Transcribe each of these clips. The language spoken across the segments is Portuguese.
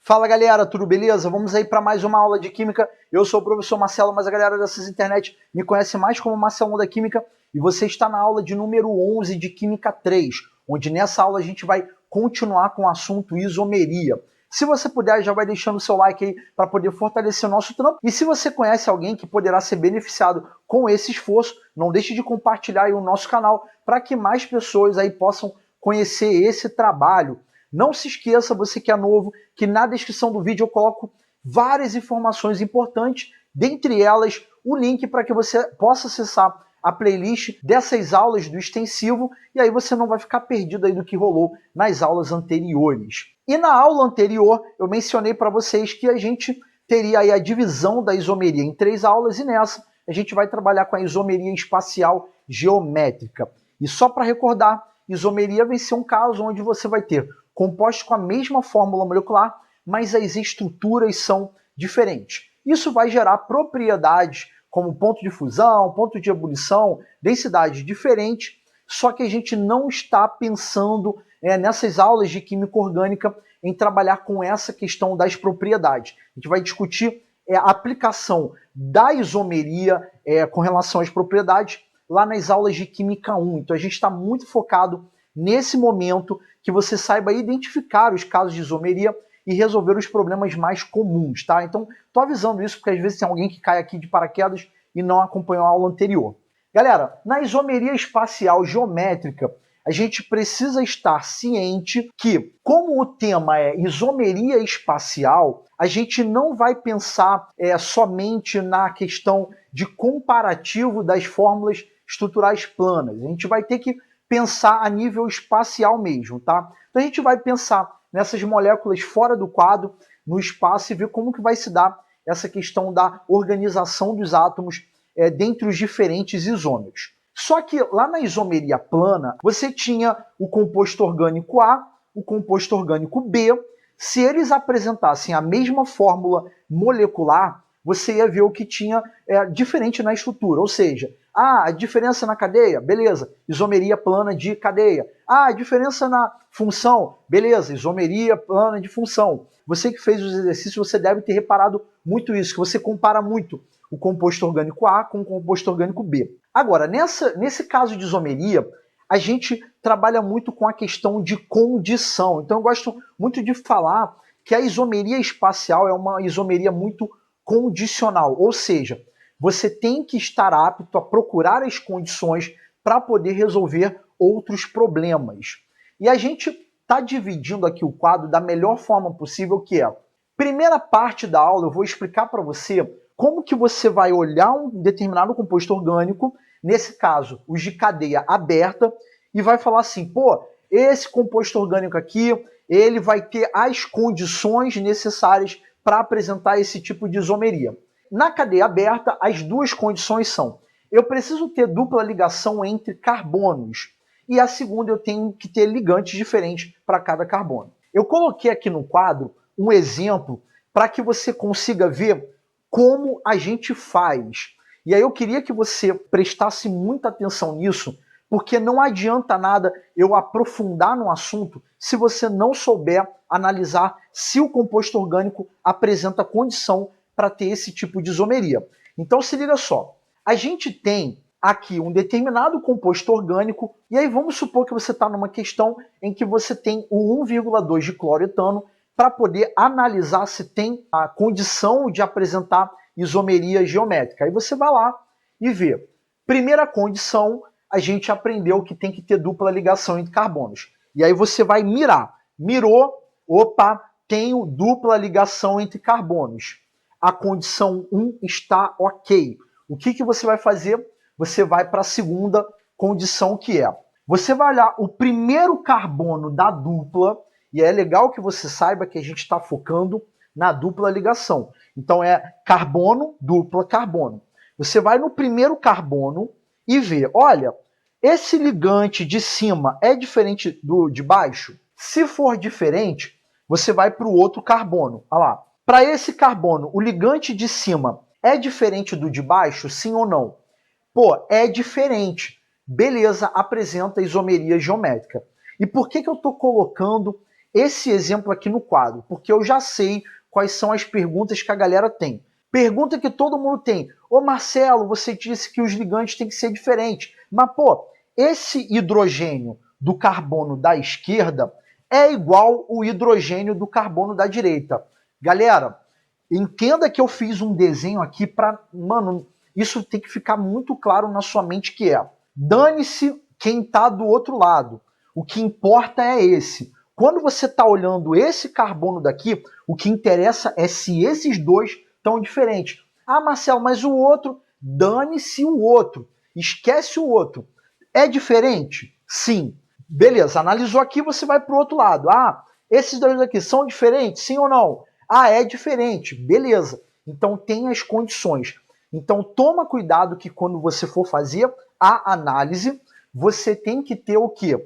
Fala galera, tudo beleza? Vamos aí para mais uma aula de Química. Eu sou o professor Marcelo, mas a galera dessas internet me conhece mais como Marcelão da Química e você está na aula de número 11 de Química 3, onde nessa aula a gente vai continuar com o assunto isomeria. Se você puder, já vai deixando o seu like aí para poder fortalecer o nosso trampo. E se você conhece alguém que poderá ser beneficiado com esse esforço, não deixe de compartilhar aí o nosso canal para que mais pessoas aí possam conhecer esse trabalho. Não se esqueça, você que é novo, que na descrição do vídeo eu coloco várias informações importantes, dentre elas o link para que você possa acessar a playlist dessas aulas do extensivo, e aí você não vai ficar perdido aí do que rolou nas aulas anteriores. E na aula anterior eu mencionei para vocês que a gente teria aí a divisão da isomeria em 3 aulas, e nessa a gente vai trabalhar com a isomeria espacial geométrica. E só para recordar, isomeria vai ser um caso onde você vai ter compostos com a mesma fórmula molecular, mas as estruturas são diferentes. Isso vai gerar propriedades como ponto de fusão, ponto de ebulição, densidades diferentes, só que a gente não está pensando nessas aulas de química orgânica em trabalhar com essa questão das propriedades. A gente vai discutir a aplicação da isomeria com relação às propriedades lá nas aulas de Química 1. Então a gente está muito focado nesse momento que você saiba identificar os casos de isomeria e resolver os problemas mais comuns, tá? Então, tô avisando isso porque às vezes tem alguém que cai aqui de paraquedas e não acompanhou a aula anterior. Galera, na isomeria espacial geométrica, a gente precisa estar ciente que, como o tema é isomeria espacial, a gente não vai pensar somente na questão de comparativo das fórmulas estruturais planas. A gente vai ter que pensar a nível espacial mesmo, tá? Então a gente vai pensar nessas moléculas fora do quadro, no espaço, e ver como que vai se dar essa questão da organização dos átomos dentre os diferentes isômeros. Só que lá na isomeria plana, você tinha o composto orgânico A, o composto orgânico B. Se eles apresentassem a mesma fórmula molecular, você ia ver o que tinha diferente na estrutura, ou seja, a diferença na cadeia, beleza, isomeria plana de cadeia. A diferença na função, beleza, isomeria plana de função. Você que fez os exercícios, você deve ter reparado muito isso, que você compara muito o composto orgânico A com o composto orgânico B. Agora, nesse caso de isomeria, a gente trabalha muito com a questão de condição. Então eu gosto muito de falar que a isomeria espacial é uma isomeria muito condicional, ou seja, você tem que estar apto a procurar as condições para poder resolver outros problemas. E a gente está dividindo aqui o quadro da melhor forma possível, que é, primeira parte da aula eu vou explicar para você como que você vai olhar um determinado composto orgânico, nesse caso, os de cadeia aberta, e vai falar assim, pô, esse composto orgânico aqui, ele vai ter as condições necessárias para apresentar esse tipo de isomeria. Na cadeia aberta, as duas condições são: eu preciso ter dupla ligação entre carbonos, e a segunda, eu tenho que ter ligantes diferentes para cada carbono. Eu coloquei aqui no quadro um exemplo para que você consiga ver como a gente faz. E aí eu queria que você prestasse muita atenção nisso, porque não adianta nada eu aprofundar no assunto se você não souber analisar se o composto orgânico apresenta condição para ter esse tipo de isomeria. Então se liga só, a gente tem aqui um determinado composto orgânico, e aí vamos supor que você está numa questão em que você tem o 1,2 de cloretano para poder analisar se tem a condição de apresentar isomeria geométrica. Aí você vai lá e vê. Primeira condição, a gente aprendeu que tem que ter dupla ligação entre carbonos. E aí você vai mirar. Mirou, opa, tenho dupla ligação entre carbonos. A condição 1 está ok. O que você vai fazer? Você vai para a segunda condição, que é, você vai olhar o primeiro carbono da dupla, e é legal que você saiba que a gente está focando na dupla ligação. Então é carbono, dupla, carbono. Você vai no primeiro carbono e vê, olha, esse ligante de cima é diferente do de baixo? Se for diferente, você vai para o outro carbono. Olha lá. Para esse carbono, o ligante de cima é diferente do de baixo, sim ou não? Pô, é diferente. Beleza, apresenta isomeria geométrica. E por que eu estou colocando esse exemplo aqui no quadro, porque eu já sei quais são as perguntas que a galera tem. Pergunta que todo mundo tem. Ô Marcelo, você disse que os ligantes têm que ser diferentes. Mas, pô, esse hidrogênio do carbono da esquerda é igual o hidrogênio do carbono da direita. Galera, entenda que eu fiz um desenho aqui para... Mano, isso tem que ficar muito claro na sua mente que é. Dane-se quem está do outro lado. O que importa é esse. Quando você está olhando esse carbono daqui, o que interessa é se esses dois estão diferentes. Ah, Marcelo, mas o outro... Dane-se o outro. Esquece o outro. É diferente? Sim. Beleza, analisou aqui, você vai para o outro lado. Ah, esses dois aqui são diferentes? Sim ou não? Ah, é diferente. Beleza. Então tem as condições. Então toma cuidado que quando você for fazer a análise, você tem que ter o quê?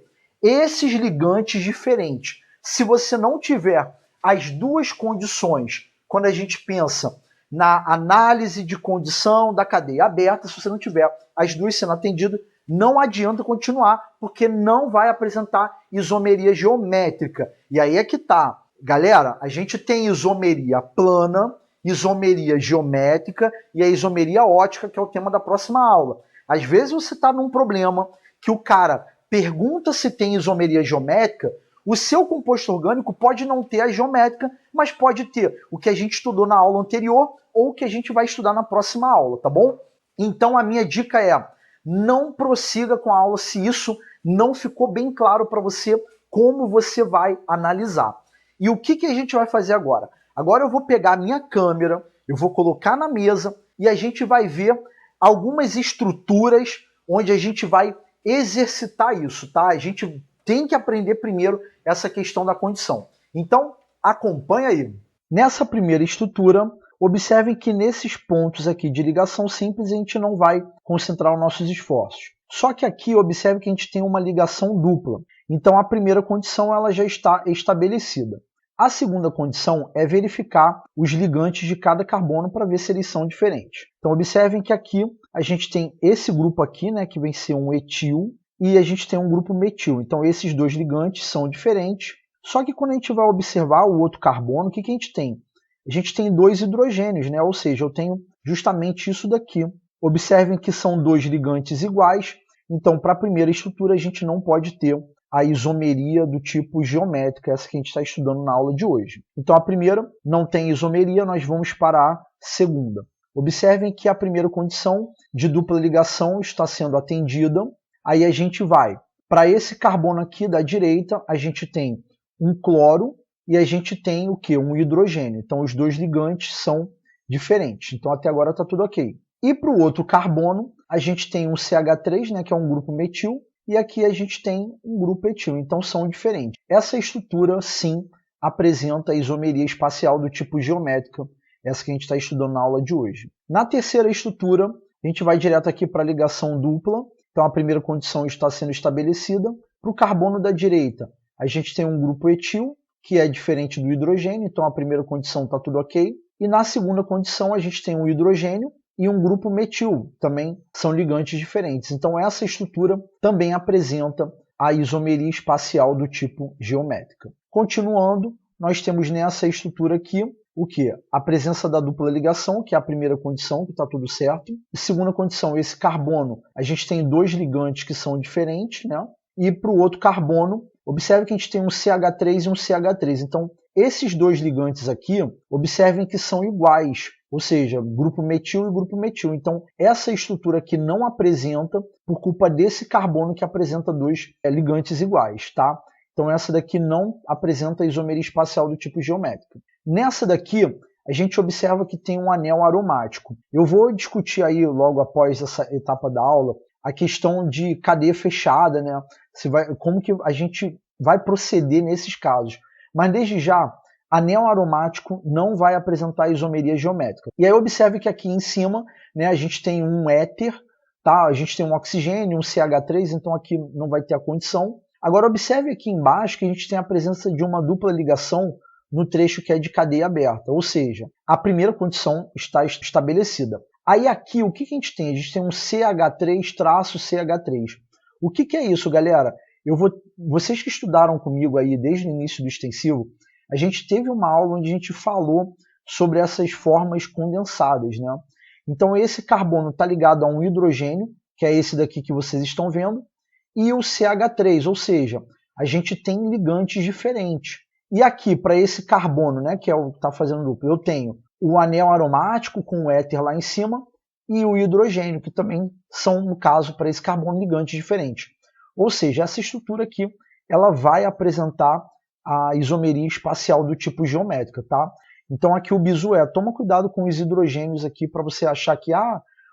Esses ligantes diferentes. Se você não tiver as duas condições, quando a gente pensa na análise de condição da cadeia aberta, se você não tiver as duas sendo atendidas, não adianta continuar, porque não vai apresentar isomeria geométrica. E aí é que tá. Galera, a gente tem isomeria plana, isomeria geométrica e a isomeria ótica, que é o tema da próxima aula. Às vezes você está num problema que o cara pergunta se tem isomeria geométrica, o seu composto orgânico pode não ter a geométrica, mas pode ter o que a gente estudou na aula anterior ou o que a gente vai estudar na próxima aula, tá bom? Então a minha dica é: não prossiga com a aula se isso não ficou bem claro para você como você vai analisar. E o que a gente vai fazer agora? Agora eu vou pegar a minha câmera, eu vou colocar na mesa e a gente vai ver algumas estruturas onde a gente vai exercitar isso, tá? A gente tem que aprender primeiro essa questão da condição. Então, acompanha aí. Nessa primeira estrutura, observem que nesses pontos aqui de ligação simples a gente não vai concentrar os nossos esforços. Só que aqui observe que a gente tem uma ligação dupla. Então a primeira condição ela já está estabelecida. A segunda condição é verificar os ligantes de cada carbono para ver se eles são diferentes. Então observem que aqui a gente tem esse grupo aqui, né, que vem ser um etil, e a gente tem um grupo metil. Então esses dois ligantes são diferentes. Só que quando a gente vai observar o outro carbono, o que a gente tem? A gente tem dois hidrogênios, né? Ou seja, eu tenho justamente isso daqui. Observem que são dois ligantes iguais, então para a primeira estrutura a gente não pode ter a isomeria do tipo geométrica, essa que a gente está estudando na aula de hoje. Então a primeira não tem isomeria, nós vamos para a segunda. Observem que a primeira condição de dupla ligação está sendo atendida, aí a gente vai para esse carbono aqui da direita, a gente tem um cloro e a gente tem o que? Um hidrogênio. Então os dois ligantes são diferentes. Então até agora está tudo ok. E para o outro carbono, a gente tem um CH3, né, que é um grupo metil, e aqui a gente tem um grupo etil. Então são diferentes. Essa estrutura, sim, apresenta a isomeria espacial do tipo geométrica, essa que a gente está estudando na aula de hoje. Na terceira estrutura, a gente vai direto aqui para a ligação dupla. Então a primeira condição está sendo estabelecida. Para o carbono da direita, a gente tem um grupo etil, que é diferente do hidrogênio, então a primeira condição está tudo ok. E na segunda condição a gente tem um hidrogênio e um grupo metil, também são ligantes diferentes. Então essa estrutura também apresenta a isomeria espacial do tipo geométrica. Continuando, nós temos nessa estrutura aqui o que? A presença da dupla ligação, que é a primeira condição, que está tudo certo. E segunda condição, esse carbono, a gente tem dois ligantes que são diferentes, né? E para o outro carbono, observe que a gente tem um CH3 e um CH3. Então, esses dois ligantes aqui, observem que são iguais, ou seja, grupo metil e grupo metil. Então, essa estrutura aqui não apresenta por culpa desse carbono que apresenta dois ligantes iguais, tá? Então, essa daqui não apresenta a isomeria espacial do tipo geométrico. Nessa daqui, a gente observa que tem um anel aromático. Eu vou discutir aí, logo após essa etapa da aula, a questão de cadeia fechada, né? Como que a gente vai proceder nesses casos. Mas desde já, anel aromático não vai apresentar isomeria geométrica. E aí observe que aqui em cima, né, a gente tem um éter, tá? A gente tem um oxigênio, um CH3, então aqui não vai ter a condição. Agora observe aqui embaixo que a gente tem a presença de uma dupla ligação no trecho que é de cadeia aberta, ou seja, a primeira condição está estabelecida. Aí aqui, o que a gente tem? A gente tem um CH3-CH3. O que é isso, galera? Vocês que estudaram comigo aí desde o início do extensivo, a gente teve uma aula onde a gente falou sobre essas formas condensadas, né? Então esse carbono está ligado a um hidrogênio, que é esse daqui que vocês estão vendo, e o CH3, ou seja, a gente tem ligantes diferentes. E aqui, para esse carbono, né, que é o que está fazendo duplo, eu tenho o anel aromático com o éter lá em cima e o hidrogênio, que também são, no caso, para esse carbono, ligantes diferentes. Ou seja, essa estrutura aqui ela vai apresentar a isomeria espacial do tipo geométrica, tá? Então aqui o bizu toma cuidado com os hidrogênios aqui para você achar que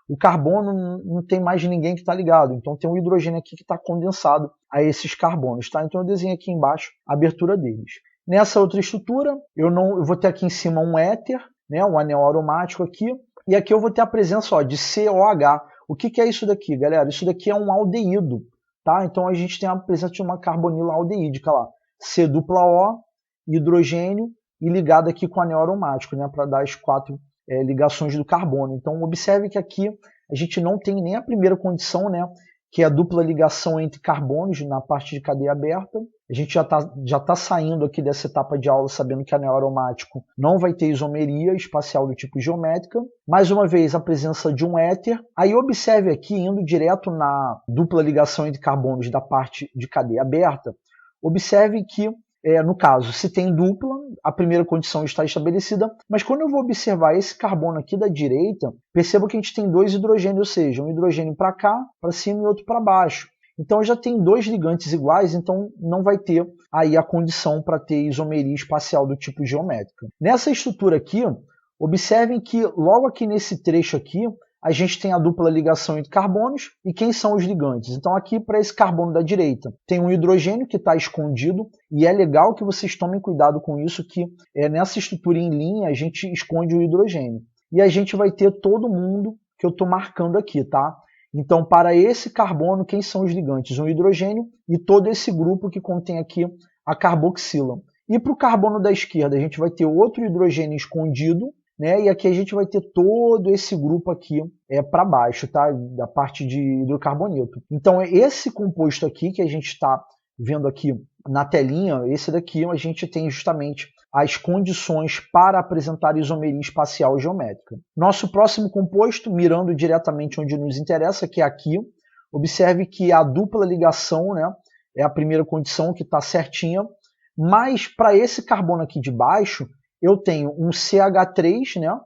o carbono não tem mais ninguém que está ligado. Então tem um hidrogênio aqui que está condensado a esses carbonos, tá? Então eu desenho aqui embaixo a abertura deles. Nessa outra estrutura, eu vou ter aqui em cima um éter, né, um anel aromático aqui, e aqui eu vou ter a presença de COH. O que é isso daqui, galera? Isso daqui é um aldeído, tá? Então a gente tem a presença de uma carbonila aldeídica lá, C dupla O, hidrogênio, e ligado aqui com o anel aromático, né, para dar as 4 ligações do carbono. Então observe que aqui a gente não tem nem a primeira condição, né, que é a dupla ligação entre carbonos na parte de cadeia aberta. A gente já tá saindo aqui dessa etapa de aula sabendo que anel aromático não vai ter isomeria espacial do tipo geométrica. Mais uma vez, a presença de um éter. Aí observe aqui, indo direto na dupla ligação entre carbonos da parte de cadeia aberta, observe que, no caso, se tem dupla, a primeira condição está estabelecida, mas quando eu vou observar esse carbono aqui da direita, perceba que a gente tem 2 hidrogênios, ou seja, um hidrogênio para cá, para cima e outro para baixo. Então já tem 2 ligantes iguais, então não vai ter aí a condição para ter isomeria espacial do tipo geométrica. Nessa estrutura aqui, observem que logo aqui nesse trecho aqui, a gente tem a dupla ligação entre carbonos e quem são os ligantes. Então aqui para esse carbono da direita tem um hidrogênio que está escondido e é legal que vocês tomem cuidado com isso, que nessa estrutura em linha a gente esconde o hidrogênio. E a gente vai ter todo mundo que eu estou marcando aqui, tá? Então para esse carbono, quem são os ligantes? Um hidrogênio e todo esse grupo que contém aqui a carboxila. E para o carbono da esquerda a gente vai ter outro hidrogênio escondido, né? E aqui a gente vai ter todo esse grupo aqui para baixo, tá? Da parte de hidrocarboneto. Então esse composto aqui que a gente está vendo aqui na telinha, esse daqui a gente tem justamente as condições para apresentar isomeria espacial geométrica. Nosso próximo composto, mirando diretamente onde nos interessa, que é aqui, observe que a dupla ligação, né, é a primeira condição que está certinha, mas para esse carbono aqui de baixo, eu tenho um CH3, né?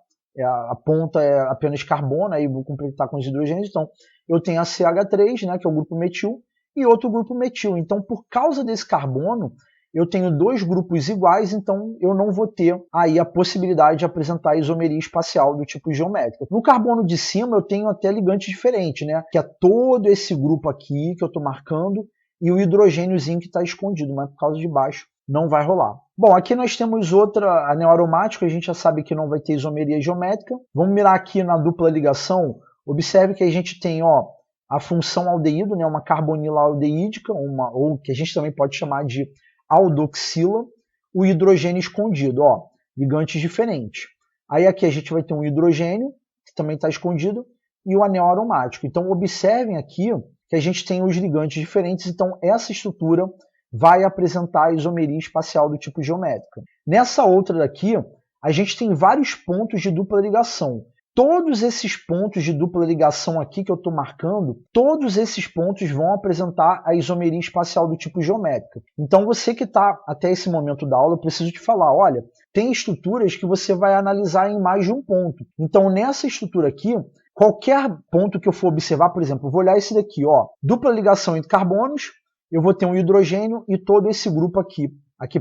A ponta é apenas carbono, aí vou completar com os hidrogênios. Então, eu tenho a CH3, né, que é o grupo metil, e outro grupo metil. Então, por causa desse carbono, eu tenho 2 grupos iguais, então eu não vou ter aí a possibilidade de apresentar isomeria espacial do tipo geométrica. No carbono de cima, eu tenho até ligante diferente, né? Que é todo esse grupo aqui que eu estou marcando e o hidrogêniozinho que está escondido, mas por causa de baixo não vai rolar. Bom, aqui nós temos outra anel aromático, a gente já sabe que não vai ter isomeria geométrica. Vamos mirar aqui na dupla ligação. Observe que a gente tem a função aldeído, né, uma carbonila aldeídica, ou que a gente também pode chamar de aldoxila, o hidrogênio escondido, ligantes diferentes. Aí aqui a gente vai ter um hidrogênio, que também está escondido, e o anel aromático. Então observem aqui que a gente tem os ligantes diferentes, então essa estrutura vai apresentar a isomeria espacial do tipo geométrica. Nessa outra daqui, a gente tem vários pontos de dupla ligação. Todos esses pontos de dupla ligação aqui que eu estou marcando, todos esses pontos vão apresentar a isomeria espacial do tipo geométrica. Então você que está até esse momento da aula, eu preciso te falar, olha, tem estruturas que você vai analisar em mais de um ponto. Então nessa estrutura aqui, qualquer ponto que eu for observar, por exemplo, eu vou olhar esse daqui, dupla ligação entre carbonos, eu vou ter um hidrogênio e todo esse grupo aqui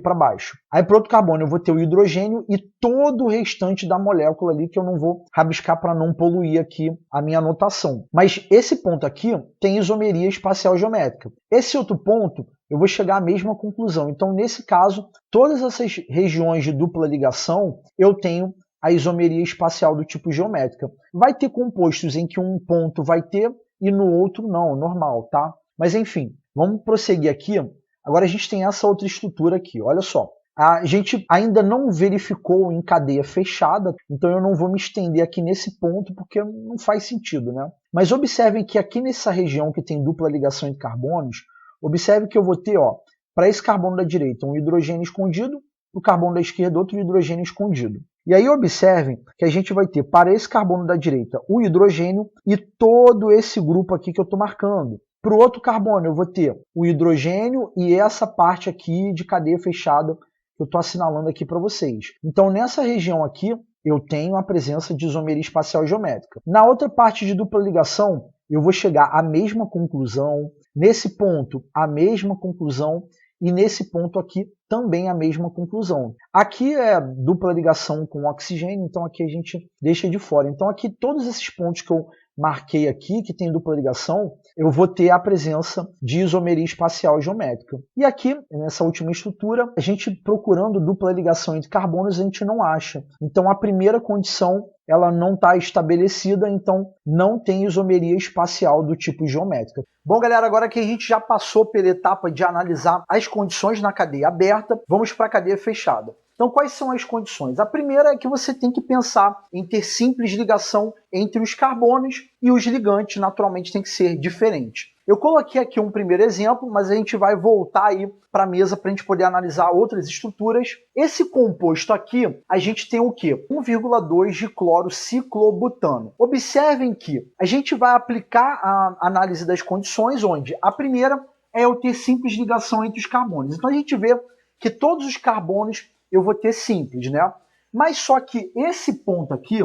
para baixo. Aí para outro carbono eu vou ter o hidrogênio e todo o restante da molécula ali que eu não vou rabiscar para não poluir aqui a minha anotação. Mas esse ponto aqui tem isomeria espacial geométrica. Esse outro ponto eu vou chegar à mesma conclusão. Então nesse caso, todas essas regiões de dupla ligação eu tenho a isomeria espacial do tipo geométrica. Vai ter compostos em que um ponto vai ter e no outro não, normal, tá? Mas enfim, vamos prosseguir aqui. Agora a gente tem essa outra estrutura aqui, olha só. A gente ainda não verificou em cadeia fechada, então eu não vou me estender aqui nesse ponto porque não faz sentido, né? Mas observem que aqui nessa região que tem dupla ligação entre carbonos, Observe que eu vou ter, ó, para esse carbono da direita, um hidrogênio escondido, o carbono da esquerda, outro hidrogênio escondido. E aí observem que a gente vai ter para esse carbono da direita o hidrogênio e todo esse grupo aqui que eu estou marcando. Para o outro carbono eu vou ter o hidrogênio e essa parte aqui de cadeia fechada que eu estou assinalando aqui para vocês. Então nessa região aqui eu tenho a presença de isomeria espacial geométrica. Na outra parte de dupla ligação eu vou chegar à mesma conclusão, nesse ponto a mesma conclusão e nesse ponto aqui também a mesma conclusão. Aqui é dupla ligação com oxigênio, então aqui a gente deixa de fora. Então aqui todos esses pontos que eu marquei aqui, que tem dupla ligação, eu vou ter a presença de isomeria espacial geométrica. E aqui, nessa última estrutura, a gente procurando dupla ligação entre carbonos, a gente não acha. Então a primeira condição ela não está estabelecida, então não tem isomeria espacial do tipo geométrica. Bom, galera, agora que a gente já passou pela etapa de analisar as condições na cadeia aberta, vamos para a cadeia fechada. Então, quais são as condições? A primeira é que você tem que pensar em ter simples ligação entre os carbonos e os ligantes, naturalmente, tem que ser diferente. Eu coloquei aqui um primeiro exemplo, mas a gente vai voltar aí para a mesa para a gente poder analisar outras estruturas. Esse composto aqui, a gente tem o quê? 1,2 de clorociclobutano. Observem que a gente vai aplicar a análise das condições, onde a primeira é eu ter simples ligação entre os carbonos. Então a gente vê que todos os carbonos eu vou ter simples, né? Mas só que esse ponto aqui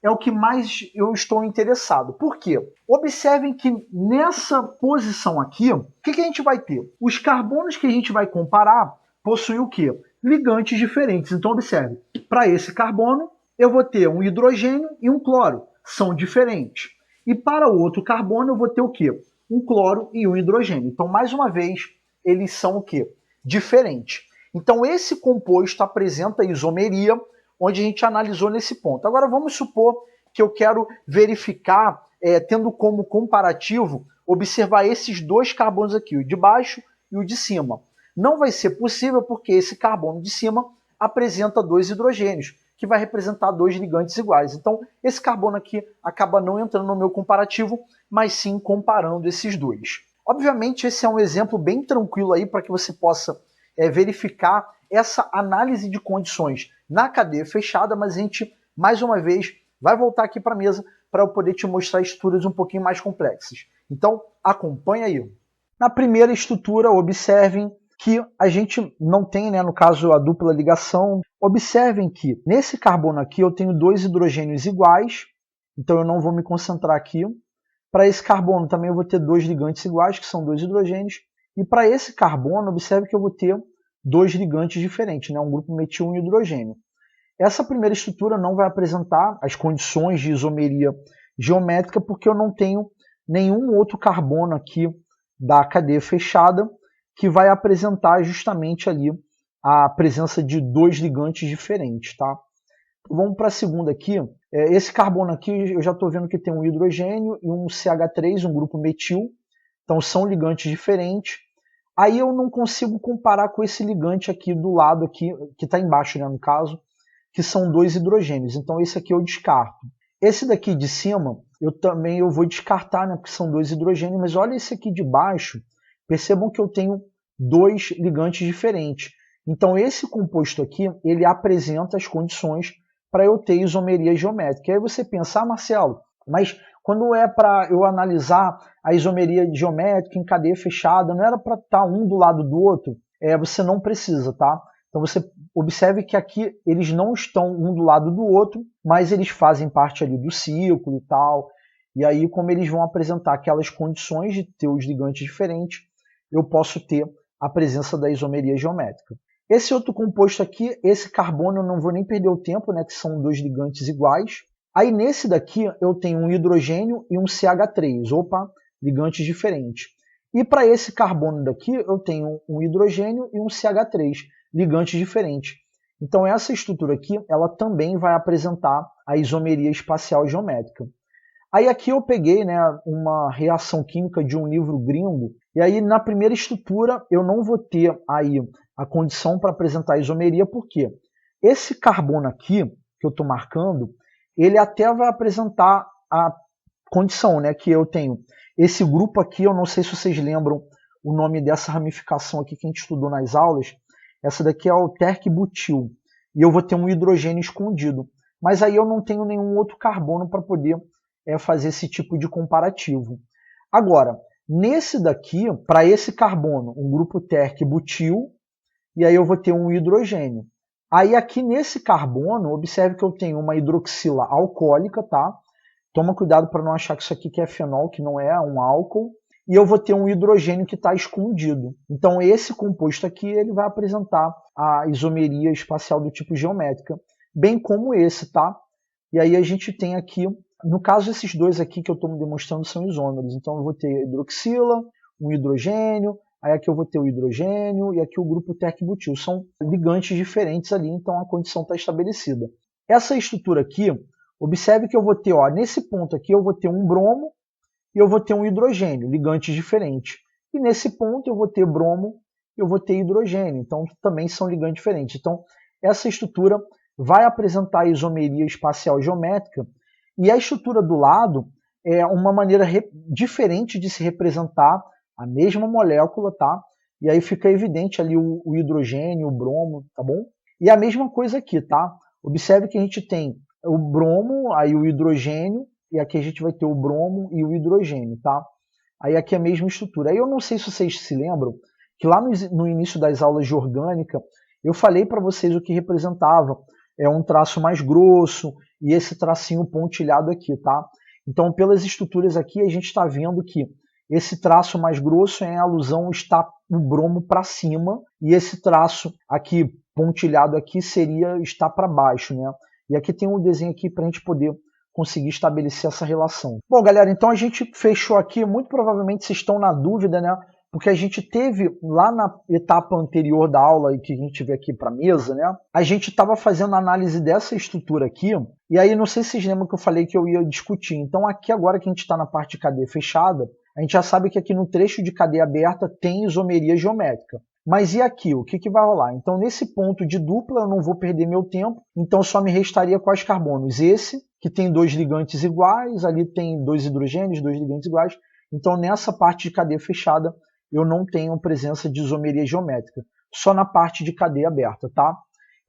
é o que mais eu estou interessado. Por quê? Observem que nessa posição aqui, o que a gente vai ter? Os carbonos que a gente vai comparar possuem o quê? Ligantes diferentes. Então observe, para esse carbono eu vou ter um hidrogênio e um cloro. São diferentes. E para o outro carbono eu vou ter o quê? Um cloro e um hidrogênio. Então, mais uma vez, eles são o quê? Diferentes. Então, esse composto apresenta isomeria, onde a gente analisou nesse ponto. Agora, vamos supor que eu quero verificar, tendo como comparativo, observar esses dois carbonos aqui, o de baixo e o de cima. Não vai ser possível porque esse carbono de cima apresenta dois hidrogênios, que vai representar dois ligantes iguais. Então, esse carbono aqui acaba não entrando no meu comparativo, mas sim comparando esses dois. Obviamente, esse é um exemplo bem tranquilo aí para que você possa verificar essa análise de condições na cadeia fechada, mas a gente, mais uma vez, vai voltar aqui para a mesa para eu poder te mostrar estruturas um pouquinho mais complexas. Então, acompanha aí. Na primeira estrutura, observem que a gente não tem, né, no caso, a dupla ligação. Observem que nesse carbono aqui eu tenho dois hidrogênios iguais, então eu não vou me concentrar aqui. Para esse carbono também eu vou ter dois ligantes iguais, que são dois hidrogênios. E para esse carbono, observe que eu vou ter dois ligantes diferentes, né? Um grupo metil e um hidrogênio. Essa primeira estrutura não vai apresentar as condições de isomeria geométrica, porque eu não tenho nenhum outro carbono aqui da cadeia fechada que vai apresentar justamente ali a presença de dois ligantes diferentes, tá? Então, vamos para a segunda aqui. Esse carbono aqui, eu já estou vendo que tem um hidrogênio e um CH3, um grupo metil. Então são ligantes diferentes. Aí eu não consigo comparar com esse ligante aqui do lado, aqui, que está embaixo, né, no caso, que são dois hidrogênios. Então esse aqui eu descarto. Esse daqui de cima, eu vou descartar, né, porque são dois hidrogênios, mas olha esse aqui de baixo, percebam que eu tenho dois ligantes diferentes. Então esse composto aqui, ele apresenta as condições para eu ter isomeria geométrica. E aí você pensa, Marcelo, mas quando é para eu analisar a isomeria geométrica em cadeia fechada, não era para estar um do lado do outro? Você não precisa, tá? Então você observe que aqui eles não estão um do lado do outro, mas eles fazem parte ali do círculo e tal. E aí, como eles vão apresentar aquelas condições de ter os ligantes diferentes, eu posso ter a presença da isomeria geométrica. Esse outro composto aqui, esse carbono, eu não vou nem perder o tempo, né, que são dois ligantes iguais. Aí nesse daqui eu tenho um hidrogênio e um CH3, opa, ligantes diferentes. E para esse carbono daqui eu tenho um hidrogênio e um CH3, ligantes diferentes. Então essa estrutura aqui, ela também vai apresentar a isomeria espacial geométrica. Aí aqui eu peguei, né, uma reação química de um livro gringo, e aí na primeira estrutura eu não vou ter aí a condição para apresentar a isomeria, porque esse carbono aqui, que eu estou marcando, ele até vai apresentar a condição, né, que eu tenho esse grupo aqui, eu não sei se vocês lembram o nome dessa ramificação aqui que a gente estudou nas aulas. Essa daqui é o terc-butil. E eu vou ter um hidrogênio escondido. Mas aí eu não tenho nenhum outro carbono para poder fazer esse tipo de comparativo. Agora, nesse daqui, para esse carbono, um grupo terc-butil, e aí eu vou ter um hidrogênio. Aí aqui nesse carbono, observe que eu tenho uma hidroxila alcoólica, tá? Toma cuidado para não achar que isso aqui que é fenol, que não é um álcool. E eu vou ter um hidrogênio que está escondido. Então esse composto aqui ele vai apresentar a isomeria espacial do tipo geométrica, bem como esse, tá? E aí a gente tem aqui, no caso esses dois aqui que eu estou demonstrando são isômeros. Então eu vou ter hidroxila, um hidrogênio, aí aqui eu vou ter o hidrogênio e aqui o grupo terc-butil. São ligantes diferentes ali, então a condição está estabelecida. Essa estrutura aqui, observe que eu vou ter, ó, nesse ponto aqui eu vou ter um bromo e eu vou ter um hidrogênio, ligantes diferentes. E nesse ponto eu vou ter bromo e eu vou ter hidrogênio, então também são ligantes diferentes. Então essa estrutura vai apresentar a isomeria espacial geométrica e a estrutura do lado é uma maneira diferente de se representar a mesma molécula, tá? E aí fica evidente ali o hidrogênio, o bromo, tá bom? E a mesma coisa aqui, tá? Observe que a gente tem o bromo, aí o hidrogênio, e aqui a gente vai ter o bromo e o hidrogênio, tá? Aí aqui é a mesma estrutura. Aí eu não sei se vocês se lembram que lá no início das aulas de orgânica eu falei para vocês o que representava. É um traço mais grosso e esse tracinho pontilhado aqui, tá? Então pelas estruturas aqui a gente está vendo que esse traço mais grosso é em alusão está o bromo para cima e esse traço aqui pontilhado aqui seria está para baixo, né? E aqui tem um desenho aqui para a gente poder conseguir estabelecer essa relação. Bom, galera, então a gente fechou aqui. Muito provavelmente vocês estão na dúvida, né? Porque a gente teve lá na etapa anterior da aula, que a gente vê aqui para a mesa, né? A gente estava fazendo análise dessa estrutura aqui, e aí não sei se vocês lembram que eu falei que eu ia discutir. Então aqui agora que a gente está na parte de cadeia fechada, a gente já sabe que aqui no trecho de cadeia aberta tem isomeria geométrica. Mas e aqui? O que vai rolar? Então nesse ponto de dupla eu não vou perder meu tempo, então só me restaria quais carbonos? Esse, que tem dois ligantes iguais, ali tem dois hidrogênios, dois ligantes iguais. Então nessa parte de cadeia fechada eu não tenho presença de isomeria geométrica, só na parte de cadeia aberta, tá?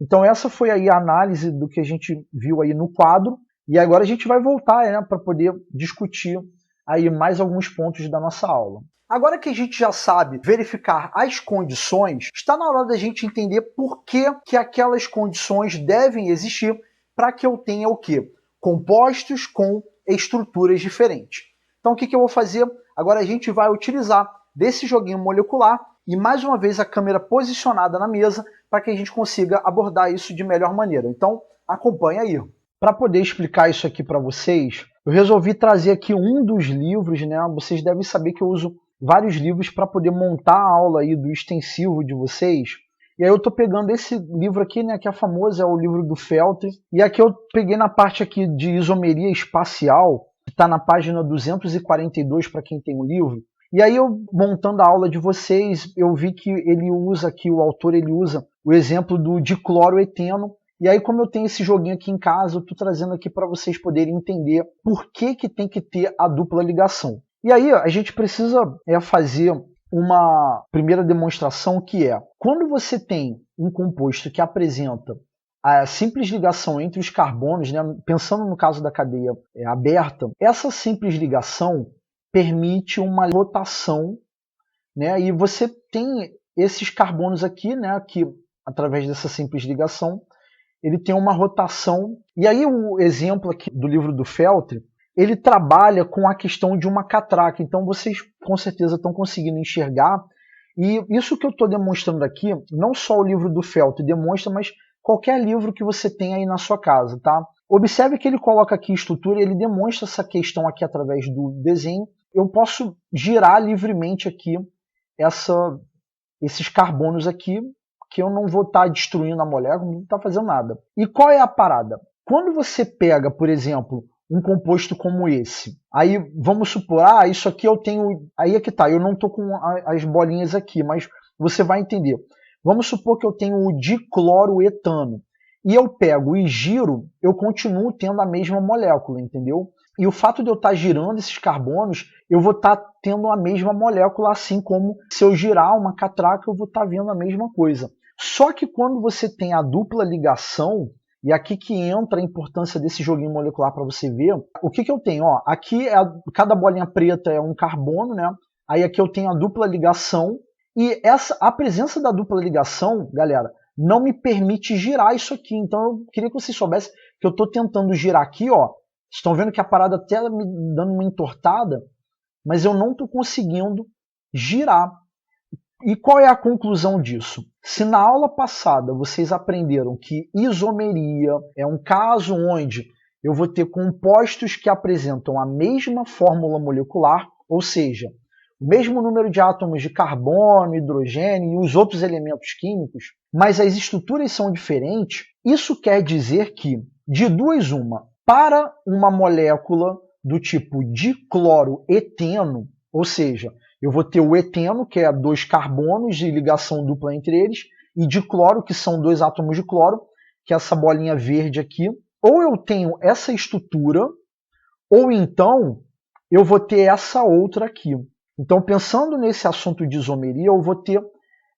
Então essa foi aí a análise do que a gente viu aí no quadro, e agora a gente vai voltar, né, para poder discutir aí mais alguns pontos da nossa aula. Agora que a gente já sabe verificar as condições, está na hora da gente entender por que aquelas condições devem existir para que eu tenha o quê? Compostos com estruturas diferentes. Então o que eu vou fazer? Agora a gente vai utilizar desse joguinho molecular e mais uma vez a câmera posicionada na mesa para que a gente consiga abordar isso de melhor maneira. Então acompanha aí. Para poder explicar isso aqui para vocês, eu resolvi trazer aqui um dos livros, né? Vocês devem saber que eu uso vários livros para poder montar a aula aí do extensivo de vocês. E aí eu estou pegando esse livro aqui, né, que é famoso, é o livro do Feltre. E aqui eu peguei na parte aqui de isomeria espacial, que está na página 242 para quem tem o livro. E aí eu, montando a aula de vocês, eu vi que ele usa aqui, o autor ele usa o exemplo do dicloroeteno. E aí como eu tenho esse joguinho aqui em casa, eu estou trazendo aqui para vocês poderem entender por que tem que ter a dupla ligação. E aí a gente precisa fazer uma primeira demonstração que é, quando você tem um composto que apresenta a simples ligação entre os carbonos, né, pensando no caso da cadeia aberta, essa simples ligação permite uma rotação, né, e você tem esses carbonos aqui, né, que através dessa simples ligação, ele tem uma rotação. E aí o exemplo aqui do livro do Feltre, ele trabalha com a questão de uma catraca. Então vocês com certeza estão conseguindo enxergar. E isso que eu estou demonstrando aqui, não só o livro do Feltre demonstra, mas qualquer livro que você tem aí na sua casa, tá? Observe que ele coloca aqui estrutura, ele demonstra essa questão aqui através do desenho. Eu posso girar livremente aqui esses carbonos aqui, que eu não vou estar destruindo a molécula, não está fazendo nada. E qual é a parada? Quando você pega, por exemplo, um composto como esse, aí vamos supor, isso aqui eu tenho, aí é que tá, eu não estou com as bolinhas aqui, mas você vai entender. Vamos supor que eu tenho o dicloroetano, e eu pego e giro, eu continuo tendo a mesma molécula, entendeu? E o fato de eu estar girando esses carbonos, eu vou estar tendo a mesma molécula, assim como se eu girar uma catraca, eu vou estar vendo a mesma coisa. Só que quando você tem a dupla ligação, e aqui que entra a importância desse joguinho molecular para você ver, o que eu tenho? Ó, aqui cada bolinha preta é um carbono, né? Aí aqui eu tenho a dupla ligação, e a presença da dupla ligação, galera, não me permite girar isso aqui. Então eu queria que vocês soubessem que eu estou tentando girar aqui, ó. Estão vendo que a parada até me dando uma entortada, mas eu não estou conseguindo girar. E qual é a conclusão disso? Se na aula passada vocês aprenderam que isomeria é um caso onde eu vou ter compostos que apresentam a mesma fórmula molecular, ou seja, o mesmo número de átomos de carbono, hidrogênio e os outros elementos químicos, mas as estruturas são diferentes, isso quer dizer que, de duas uma, para uma molécula do tipo dicloroeteno, ou seja, eu vou ter o eteno, que é 2 carbonos de ligação dupla entre eles, e dicloro, que são 2 átomos de cloro, que é essa bolinha verde aqui. Ou eu tenho essa estrutura, ou então eu vou ter essa outra aqui. Então, pensando nesse assunto de isomeria, eu vou ter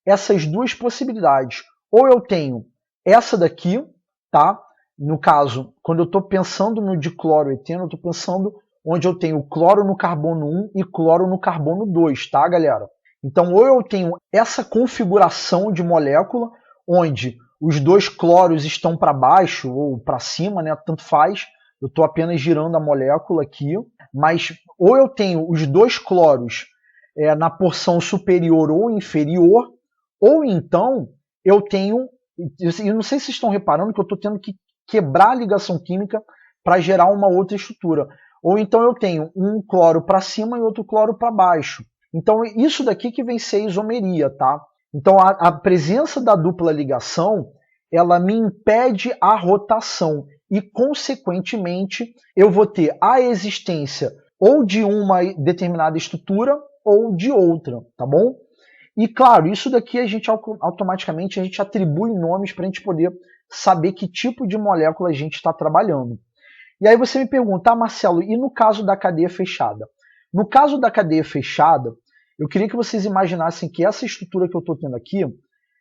essas duas possibilidades. Ou eu tenho essa daqui, tá? No caso, quando eu estou pensando no dicloroeteno, eu estou pensando onde eu tenho cloro no carbono 1 e cloro no carbono 2, tá, galera? Então, ou eu tenho essa configuração de molécula, onde os 2 cloros estão para baixo ou para cima, né? Tanto faz, eu estou apenas girando a molécula aqui, mas ou eu tenho os 2 cloros na porção superior ou inferior, ou então eu tenho, eu não sei se estão reparando que eu estou tendo que quebrar a ligação química para gerar uma outra estrutura. Ou então eu tenho um cloro para cima e outro cloro para baixo. Então isso daqui que vem ser isomeria, tá? Então a presença da dupla ligação, ela me impede a rotação e, consequentemente, eu vou ter a existência ou de uma determinada estrutura ou de outra, tá bom? E claro, isso daqui a gente automaticamente a gente atribui nomes para a gente poder saber que tipo de molécula a gente está trabalhando. E aí você me pergunta, Marcelo, e no caso da cadeia fechada? No caso da cadeia fechada, eu queria que vocês imaginassem que essa estrutura que eu estou tendo aqui,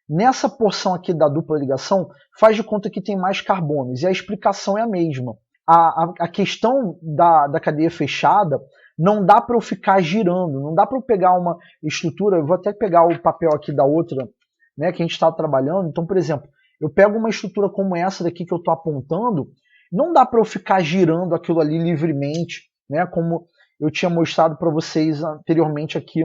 nessa porção aqui da dupla ligação, faz de conta que tem mais carbonos, e a explicação é a mesma. A questão da cadeia fechada, não dá para eu ficar girando, não dá para eu pegar uma estrutura, eu vou até pegar o papel aqui da outra, né, que a gente está trabalhando. Então, por exemplo, eu pego uma estrutura como essa daqui que eu estou apontando, não dá para eu ficar girando aquilo ali livremente, né, como eu tinha mostrado para vocês anteriormente aqui,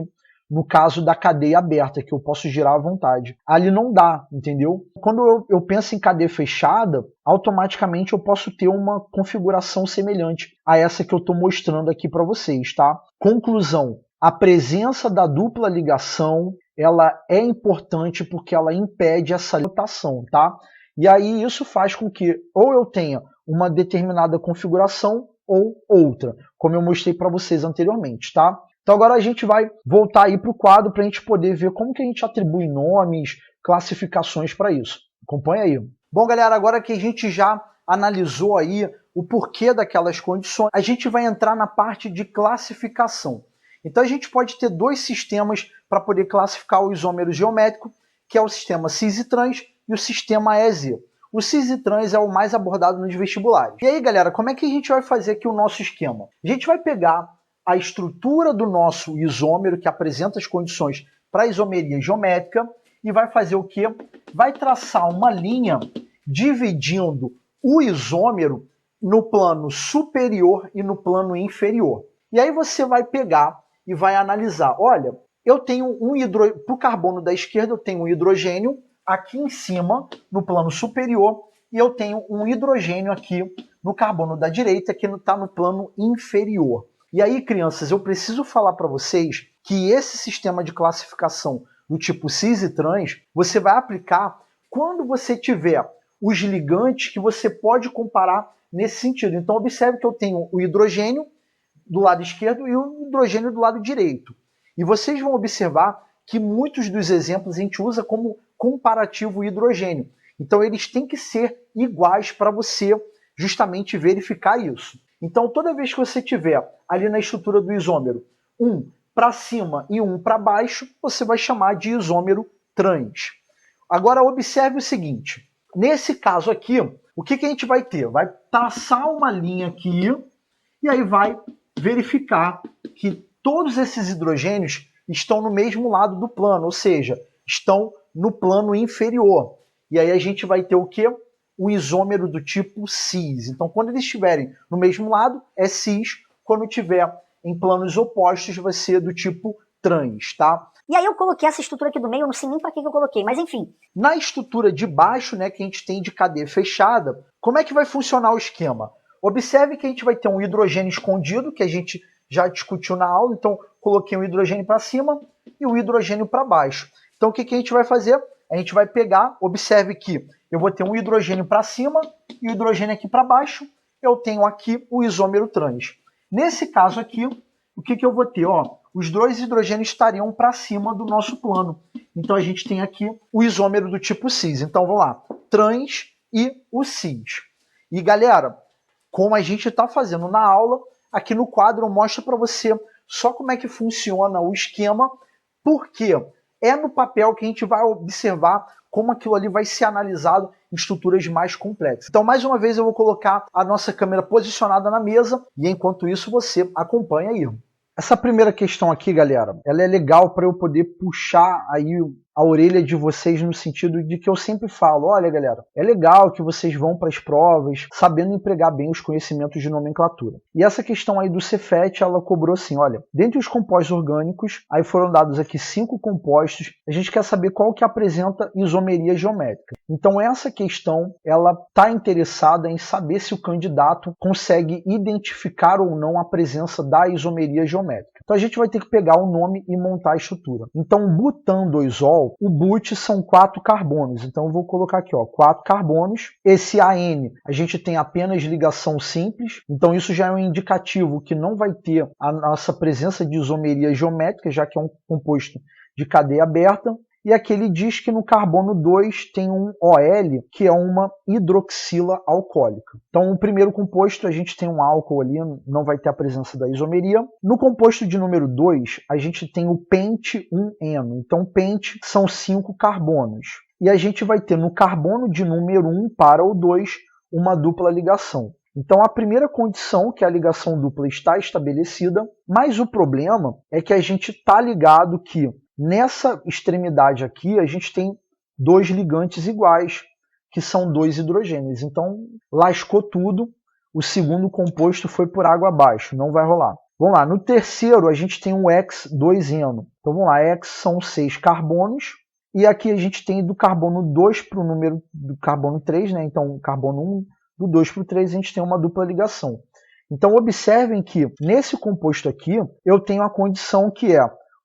no caso da cadeia aberta, que eu posso girar à vontade. Ali não dá, entendeu? Quando eu penso em cadeia fechada, automaticamente eu posso ter uma configuração semelhante a essa que eu estou mostrando aqui para vocês, tá? Conclusão, a presença da dupla ligação, ela é importante porque ela impede essa rotação, tá? E aí isso faz com que ou eu tenha uma determinada configuração ou outra, como eu mostrei para vocês anteriormente, tá? Então agora a gente vai voltar aí para o quadro para a gente poder ver como que a gente atribui nomes, classificações para isso. Acompanha aí. Bom, galera, agora que a gente já analisou aí o porquê daquelas condições, a gente vai entrar na parte de classificação. Então a gente pode ter 2 sistemas para poder classificar o isômero geométrico, que é o sistema cis e trans e o sistema EZ. O cis e trans é o mais abordado nos vestibulares. E aí, galera, como é que a gente vai fazer aqui o nosso esquema? A gente vai pegar a estrutura do nosso isômero, que apresenta as condições para a isomeria geométrica, e vai fazer o quê? Vai traçar uma linha dividindo o isômero no plano superior e no plano inferior. E aí você vai pegar e vai analisar. Olha, eu tenho para o carbono da esquerda, eu tenho um hidrogênio aqui em cima, no plano superior, e eu tenho um hidrogênio aqui no carbono da direita, que está no plano inferior. E aí, crianças, eu preciso falar para vocês que esse sistema de classificação do tipo cis e trans, você vai aplicar quando você tiver os ligantes que você pode comparar nesse sentido. Então, observe que eu tenho o hidrogênio do lado esquerdo e o hidrogênio do lado direito. E vocês vão observar que muitos dos exemplos a gente usa como comparativo hidrogênio. Então, eles têm que ser iguais para você justamente verificar isso. Então, toda vez que você tiver ali na estrutura do isômero um para cima e um para baixo, você vai chamar de isômero trans. Agora, observe o seguinte. Nesse caso aqui, o que a gente vai ter? Vai traçar uma linha aqui e aí vai verificar que todos esses hidrogênios estão no mesmo lado do plano, ou seja, estão no plano inferior. E aí a gente vai ter o quê? O isômero do tipo cis. Então, quando eles estiverem no mesmo lado, é cis. Quando tiver em planos opostos, vai ser do tipo trans, tá? E aí eu coloquei essa estrutura aqui do meio, eu não sei nem para que eu coloquei, mas enfim. Na estrutura de baixo, né, que a gente tem de cadeia fechada, como é que vai funcionar o esquema? Observe que a gente vai ter um hidrogênio escondido, que a gente já discutiu na aula, então coloquei o hidrogênio para cima e o hidrogênio para baixo. Então o que a gente vai fazer? A gente vai pegar, observe que eu vou ter um hidrogênio para cima e o hidrogênio aqui para baixo, eu tenho aqui o isômero trans. Nesse caso aqui, o que eu vou ter? Ó, os dois hidrogênios estariam para cima do nosso plano. Então a gente tem aqui o isômero do tipo cis. Então vamos lá, trans e o cis. E galera, como a gente está fazendo na aula, aqui no quadro eu mostro para você só como é que funciona o esquema, porque é no papel que a gente vai observar como aquilo ali vai ser analisado em estruturas mais complexas. Então, mais uma vez, eu vou colocar a nossa câmera posicionada na mesa e, enquanto isso, você acompanha aí. Essa primeira questão aqui, galera, ela é legal para eu poder puxar aí a orelha de vocês no sentido de que eu sempre falo, olha, galera, é legal que vocês vão para as provas sabendo empregar bem os conhecimentos de nomenclatura. E essa questão aí do Cefet, ela cobrou assim, olha, dentre os compostos orgânicos, aí foram dados aqui 5 compostos, a gente quer saber qual que apresenta isomeria geométrica. Então essa questão, ela está interessada em saber se o candidato consegue identificar ou não a presença da isomeria geométrica. Então a gente vai ter que pegar o nome e montar a estrutura. Então butan-2-ol, o but são 4 carbonos. Então eu vou colocar aqui, ó, 4 carbonos. Esse AN, a gente tem apenas ligação simples. Então isso já é um indicativo que não vai ter a nossa presença de isomeria geométrica, já que é um composto de cadeia aberta. E aqui ele diz que no carbono 2 tem um OL, que é uma hidroxila alcoólica. Então, o primeiro composto, a gente tem um álcool ali, não vai ter a presença da isomeria. No composto de número 2, a gente tem o pente-1-eno. Então, pente são 5 carbonos. E a gente vai ter no carbono de número 1 para o 2 uma dupla ligação. Então, a primeira condição, que a ligação dupla está estabelecida, mas o problema é que a gente está ligado que nessa extremidade aqui, a gente tem 2 ligantes iguais, que são 2 hidrogênios. Então, lascou tudo. O segundo composto foi por água abaixo. Não vai rolar. Vamos lá. No terceiro, a gente tem um X2-eno. Então, vamos lá. X são 6 carbonos. E aqui a gente tem do carbono 2 para o número do carbono 3. Né? Então, carbono 1, do 2 para o 3, a gente tem uma dupla ligação. Então, observem que nesse composto aqui, eu tenho a condição que é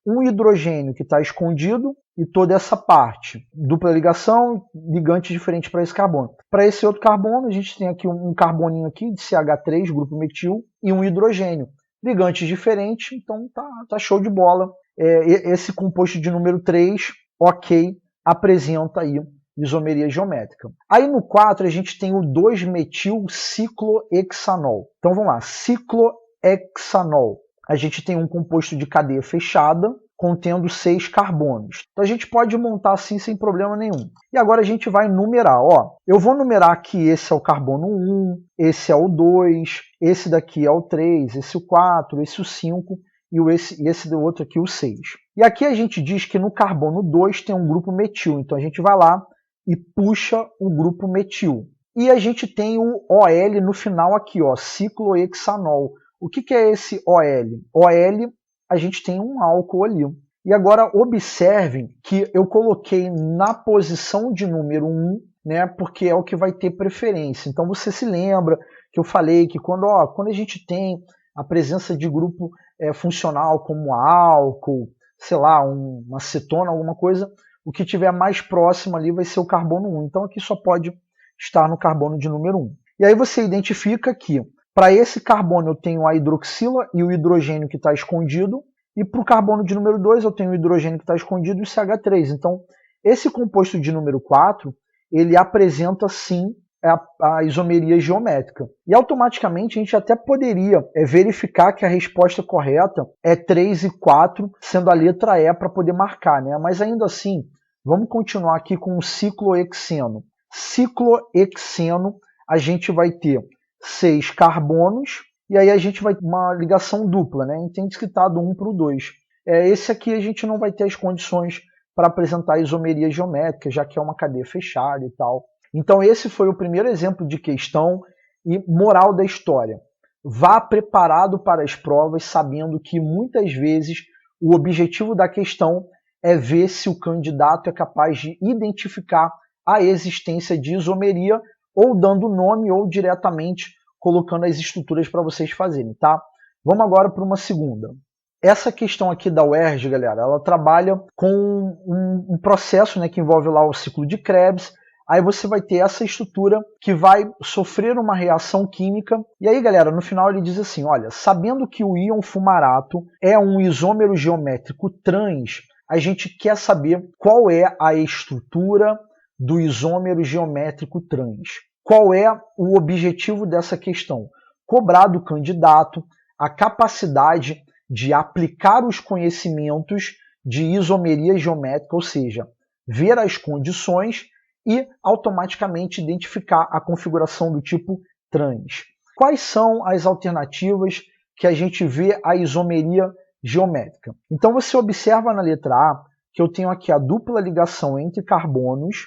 um hidrogênio que está escondido e toda essa parte. Dupla ligação, ligante diferente para esse carbono. Para esse outro carbono, a gente tem aqui um carboninho aqui de CH3, grupo metil, e um hidrogênio. Ligantes diferentes, então tá show de bola. Esse composto de número 3, ok, apresenta aí isomeria geométrica. Aí no 4 a gente tem o 2-metil-ciclohexanol. Então vamos lá, ciclohexanol. A gente tem um composto de cadeia fechada, contendo 6 carbonos. Então a gente pode montar assim sem problema nenhum. E agora a gente vai numerar. Ó, eu vou numerar que esse é o carbono 1, esse é o 2, esse daqui é o 3, esse o 4, esse o 5 e esse do outro aqui o 6. E aqui a gente diz que no carbono 2 tem um grupo metil. Então a gente vai lá e puxa o grupo metil. E a gente tem o OL no final aqui, ó, ciclohexanol. O que é esse OL? OL, a gente tem um álcool ali. E agora observem que eu coloquei na posição de número 1, né, porque é o que vai ter preferência. Então você se lembra que eu falei que quando a gente tem a presença de grupo funcional como álcool, sei lá, uma cetona, alguma coisa, o que tiver mais próximo ali vai ser o carbono 1. Então aqui só pode estar no carbono de número 1. E aí você identifica que para esse carbono eu tenho a hidroxila e o hidrogênio que está escondido, e para o carbono de número 2 eu tenho o hidrogênio que está escondido e o CH3. Então, esse composto de número 4, ele apresenta sim a isomeria geométrica. E automaticamente a gente até poderia verificar que a resposta correta é 3 e 4, sendo a letra E para poder marcar, né? Mas ainda assim, vamos continuar aqui com o ciclohexeno. Ciclohexeno, a gente vai ter 6 carbonos, e aí a gente vai ter uma ligação dupla, né? Tem desquitado 1 para o 2. Esse aqui a gente não vai ter as condições para apresentar a isomeria geométrica, já que é uma cadeia fechada e tal. Então esse foi o primeiro exemplo de questão e moral da história. Vá preparado para as provas, sabendo que muitas vezes o objetivo da questão é ver se o candidato é capaz de identificar a existência de isomeria, ou dando nome ou diretamente colocando as estruturas para vocês fazerem, tá? Vamos agora para uma segunda. Essa questão aqui da UERJ, galera, ela trabalha com um processo, né, que envolve lá o ciclo de Krebs. Aí você vai ter essa estrutura que vai sofrer uma reação química. E aí, galera, no final ele diz assim, olha, sabendo que o íon fumarato é um isômero geométrico trans, a gente quer saber qual é a estrutura do isômero geométrico trans. Qual é o objetivo dessa questão? Cobrar do candidato a capacidade de aplicar os conhecimentos de isomeria geométrica, ou seja, ver as condições e automaticamente identificar a configuração do tipo trans. Quais são as alternativas que a gente vê a isomeria geométrica? Então você observa na letra A que eu tenho aqui a dupla ligação entre carbonos,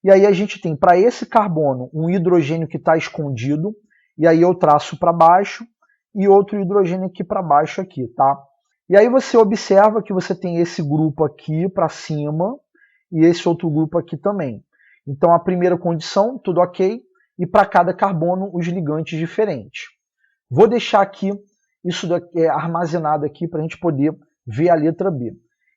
e aí a gente tem para esse carbono um hidrogênio que está escondido, e aí eu traço para baixo, e outro hidrogênio aqui para baixo aqui, tá? E aí você observa que você tem esse grupo aqui para cima, e esse outro grupo aqui também. Então a primeira condição, tudo ok, e para cada carbono os ligantes diferentes. Vou deixar aqui isso daqui, armazenado aqui para a gente poder ver a letra B.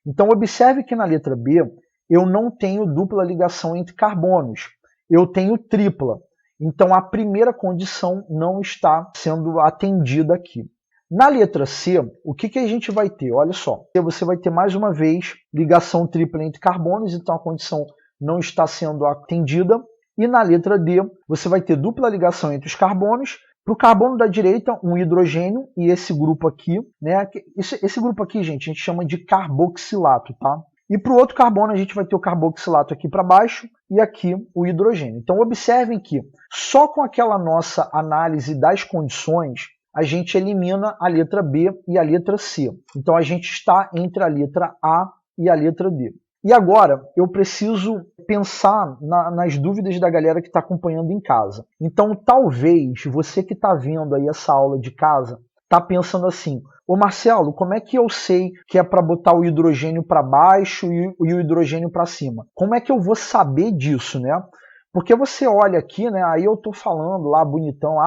Então observe que na letra B eu não tenho dupla ligação entre carbonos, eu tenho tripla. Então a primeira condição não está sendo atendida aqui. Na letra C, o que a gente vai ter? Olha só, você vai ter mais uma vez ligação tripla entre carbonos, então a condição não está sendo atendida. E na letra D, você vai ter dupla ligação entre os carbonos. Para o carbono da direita, um hidrogênio e esse grupo aqui, né? Esse grupo aqui, gente, a gente chama de carboxilato, tá? E para o outro carbono, a gente vai ter o carboxilato aqui para baixo e aqui o hidrogênio. Então, observem que só com aquela nossa análise das condições, a gente elimina a letra B e a letra C. Então, a gente está entre a letra A e a letra D. E agora, eu preciso pensar nas dúvidas da galera que está acompanhando em casa. Então, talvez você que está vendo aí essa aula de casa, está pensando assim, ô Marcelo, como é que eu sei que é para botar o hidrogênio para baixo e o hidrogênio para cima? Como é que eu vou saber disso, né? Porque você olha aqui, né? Aí eu tô falando lá bonitão,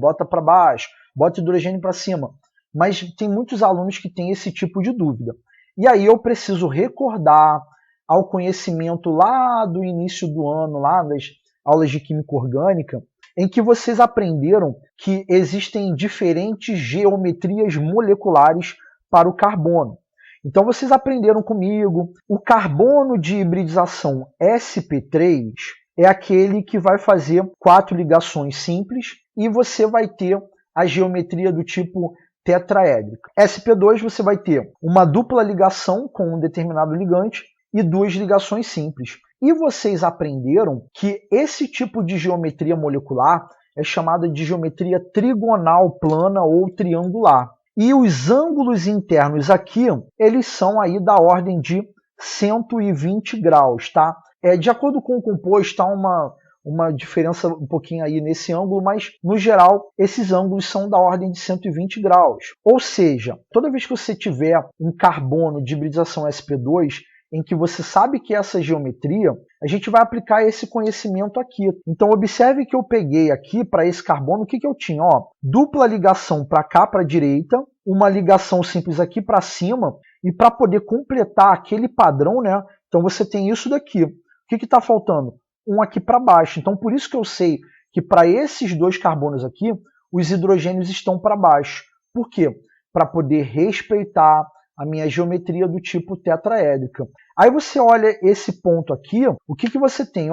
bota para baixo, bota o hidrogênio para cima. Mas tem muitos alunos que têm esse tipo de dúvida. E aí eu preciso recordar ao conhecimento lá do início do ano, lá das aulas de Química Orgânica, em que vocês aprenderam que existem diferentes geometrias moleculares para o carbono. Então vocês aprenderam comigo, o carbono de hibridização sp3 é aquele que vai fazer 4 ligações simples e você vai ter a geometria do tipo tetraédrica. sp2 você vai ter uma dupla ligação com um determinado ligante e 2 ligações simples. E vocês aprenderam que esse tipo de geometria molecular é chamada de geometria trigonal plana ou triangular. E os ângulos internos aqui, eles são aí da ordem de 120 graus, tá? De acordo com o composto, está uma diferença um pouquinho aí nesse ângulo, mas, no geral, esses ângulos são da ordem de 120 graus. Ou seja, toda vez que você tiver um carbono de hibridização sp2, em que você sabe que essa geometria, a gente vai aplicar esse conhecimento aqui. Então, observe que eu peguei aqui, para esse carbono, o que eu tinha? Dupla ligação para cá, para a direita, uma ligação simples aqui para cima, e para poder completar aquele padrão, né? Então, você tem isso daqui. O que está faltando? Um aqui para baixo. Então, por isso que eu sei que para esses 2 carbonos aqui, os hidrogênios estão para baixo. Por quê? Para poder respeitar a minha geometria do tipo tetraédrica. Aí você olha esse ponto aqui, o que você tem?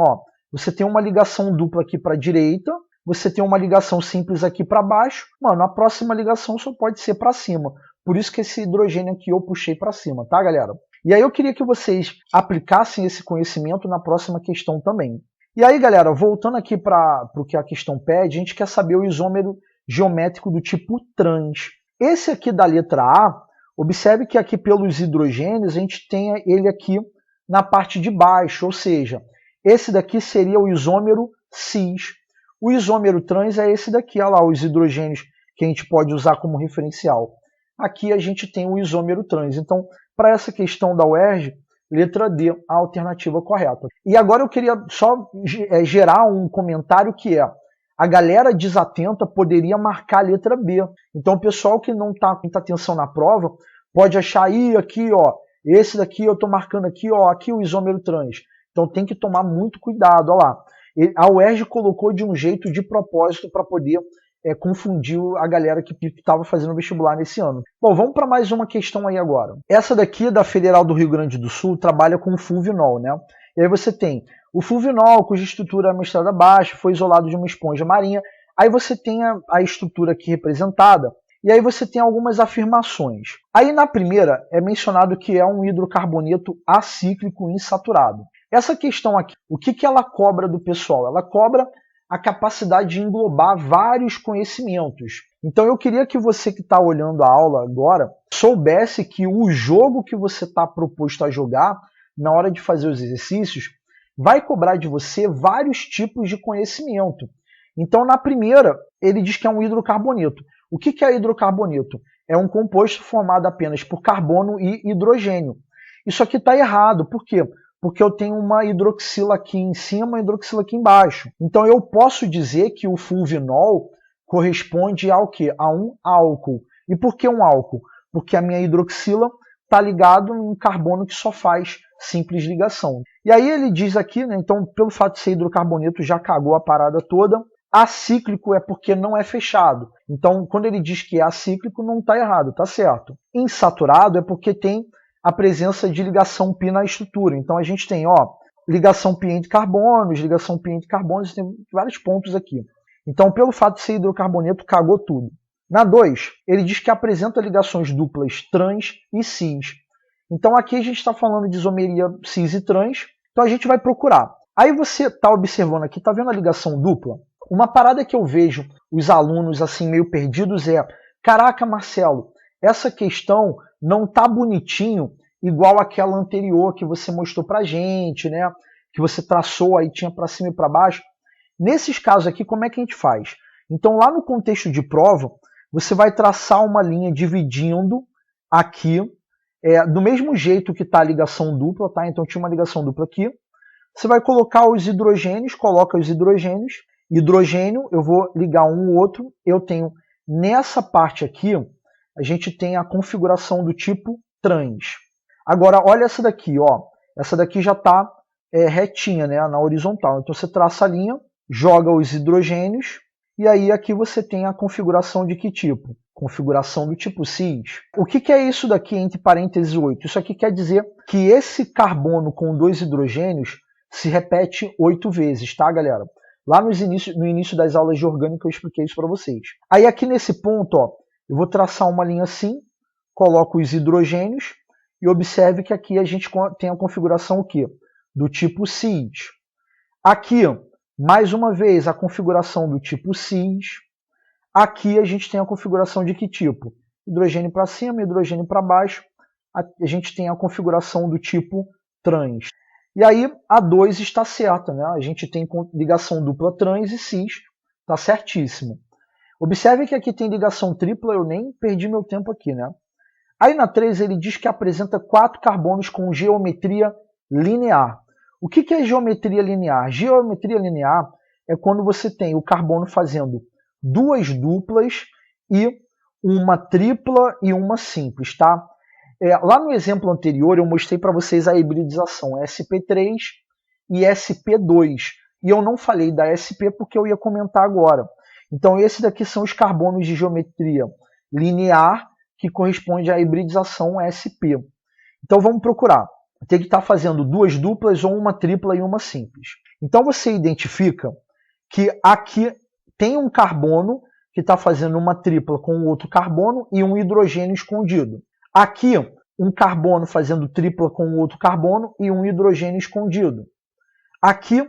você tem uma ligação dupla aqui para a direita, você tem uma ligação simples aqui para baixo, mano, a próxima ligação só pode ser para cima. Por isso que esse hidrogênio aqui eu puxei para cima, tá, galera? E aí eu queria que vocês aplicassem esse conhecimento na próxima questão também. E aí, galera, voltando aqui para o que a questão pede, a gente quer saber o isômero geométrico do tipo trans. Esse aqui da letra A, observe que aqui pelos hidrogênios a gente tem ele aqui na parte de baixo, ou seja, esse daqui seria o isômero cis. O isômero trans é esse daqui, olha lá, os hidrogênios que a gente pode usar como referencial. Aqui a gente tem o isômero trans. Então, para essa questão da UERJ, letra D, a alternativa correta. E agora eu queria só gerar um comentário que é: a galera desatenta poderia marcar a letra B. Então o pessoal que não está com muita atenção na prova pode achar aí, aqui, ó, esse daqui eu estou marcando aqui, ó, aqui o isômero trans. Então tem que tomar muito cuidado, ó lá. A UERJ colocou de um jeito de propósito para poder confundir a galera que estava fazendo vestibular nesse ano. Bom, vamos para mais uma questão aí agora. Essa daqui é da Federal do Rio Grande do Sul, trabalha com fulvinol, né? E aí você tem o fulvinol, cuja estrutura é mestrada baixa, foi isolado de uma esponja marinha. Aí você tem a estrutura aqui representada, e aí você tem algumas afirmações. Aí na primeira é mencionado que é um hidrocarboneto acíclico insaturado. Essa questão aqui, o que ela cobra do pessoal? Ela cobra a capacidade de englobar vários conhecimentos. Então eu queria que você que está olhando a aula agora soubesse que o jogo que você está proposto a jogar na hora de fazer os exercícios vai cobrar de você vários tipos de conhecimento. Então na primeira ele diz que é um hidrocarboneto. O que é hidrocarboneto? É um composto formado apenas por carbono e hidrogênio. Isso aqui está errado. Por quê? Porque eu tenho uma hidroxila aqui em cima e uma hidroxila aqui embaixo. Então eu posso dizer que o fulvinol corresponde ao quê? A um álcool. E por que um álcool? Porque a minha hidroxila está ligado em um carbono que só faz simples ligação. E aí ele diz aqui, né, então pelo fato de ser hidrocarboneto já cagou a parada toda. Acíclico é porque não é fechado. Então quando ele diz que é acíclico não está errado, está certo. Insaturado é porque tem a presença de ligação π na estrutura. Então a gente tem, ó, ligação π entre carbonos, ligação π entre carbonos, tem vários pontos aqui. Então, pelo fato de ser hidrocarboneto, cagou tudo. Na 2, ele diz que apresenta ligações duplas trans e cis. Então aqui a gente está falando de isomeria cis e trans, então a gente vai procurar. Aí você está observando aqui, está vendo a ligação dupla? Uma parada que eu vejo os alunos assim meio perdidos é: caraca, Marcelo, essa questão não está bonitinho igual aquela anterior que você mostrou pra gente, né? Que você traçou aí, tinha para cima e para baixo. Nesses casos aqui, como é que a gente faz? Então, lá no contexto de prova, você vai traçar uma linha dividindo aqui, do mesmo jeito que está a ligação dupla, tá? Então, tinha uma ligação dupla aqui. Você vai colocar os hidrogênios, coloca os hidrogênios. Hidrogênio, eu vou ligar um ou outro. Eu tenho, nessa parte aqui, a gente tem a configuração do tipo trans. Agora, olha essa daqui, ó. Essa daqui já está retinha, né, na horizontal. Então você traça a linha, joga os hidrogênios, e aí aqui você tem a configuração de que tipo? Configuração do tipo cis. O que é isso daqui entre parênteses 8? Isso aqui quer dizer que esse carbono com 2 hidrogênios se repete 8 vezes, tá, galera? Lá no início das aulas de orgânica eu expliquei isso para vocês. Aí aqui nesse ponto, ó, eu vou traçar uma linha assim, coloco os hidrogênios e observe que aqui a gente tem a configuração o quê? Do tipo cis. Aqui, mais uma vez, a configuração do tipo cis. Aqui a gente tem a configuração de que tipo? Hidrogênio para cima, hidrogênio para baixo. A gente tem a configuração do tipo trans. E aí a 2 está certa, né? A gente tem ligação dupla trans e cis. Está certíssimo. Observe que aqui tem ligação tripla, eu nem perdi meu tempo aqui, né? Aí na 3 ele diz que apresenta 4 carbonos com geometria linear. O que é geometria linear? Geometria linear é quando você tem o carbono fazendo 2 duplas e uma tripla e uma simples, tá? Lá no exemplo anterior eu mostrei para vocês a hibridização sp3 e sp2. E eu não falei da sp porque eu ia comentar agora. Então, esses daqui são os carbonos de geometria linear que corresponde à hibridização sp. Então, vamos procurar. Tem que estar fazendo 2 duplas ou uma tripla e uma simples. Então você identifica que aqui tem um carbono que está fazendo uma tripla com outro carbono e um hidrogênio escondido. Aqui, um carbono fazendo tripla com outro carbono e um hidrogênio escondido. Aqui,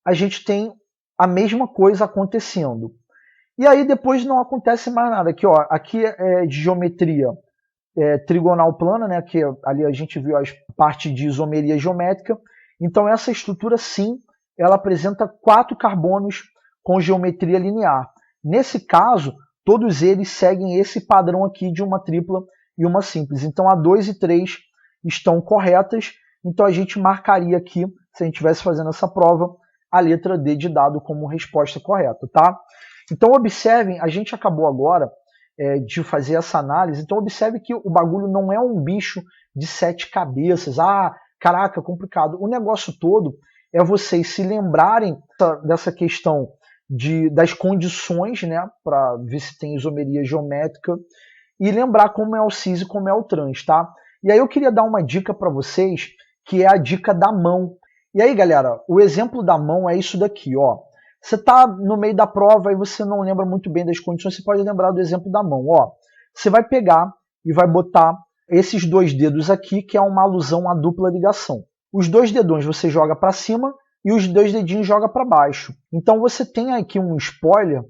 a gente tem a mesma coisa acontecendo. E aí depois não acontece mais nada. Aqui, ó, aqui é de geometria trigonal plana, né? Que ali a gente viu a parte de isomeria geométrica. Então essa estrutura, sim, ela apresenta 4 carbonos com geometria linear. Nesse caso, todos eles seguem esse padrão aqui de uma tripla e uma simples. Então a 2 e 3 estão corretas. Então a gente marcaria aqui, se a gente estivesse fazendo essa prova, a letra D de dado como resposta correta, tá? Então observem, a gente acabou agora de fazer essa análise, então observe que o bagulho não é um bicho de 7 cabeças. Ah, caraca, complicado. O negócio todo é vocês se lembrarem dessa questão das condições, né, para ver se tem isomeria geométrica, e lembrar como é o cis e como é o trans, tá? E aí eu queria dar uma dica para vocês, que é a dica da mão. E aí, galera, o exemplo da mão é isso daqui, ó. Você está no meio da prova e você não lembra muito bem das condições, você pode lembrar do exemplo da mão. Ó, você vai pegar e vai botar esses 2 dedos aqui, que é uma alusão à dupla ligação. Os 2 dedões você joga para cima e os 2 dedinhos joga para baixo. Então você tem aqui um spoiler,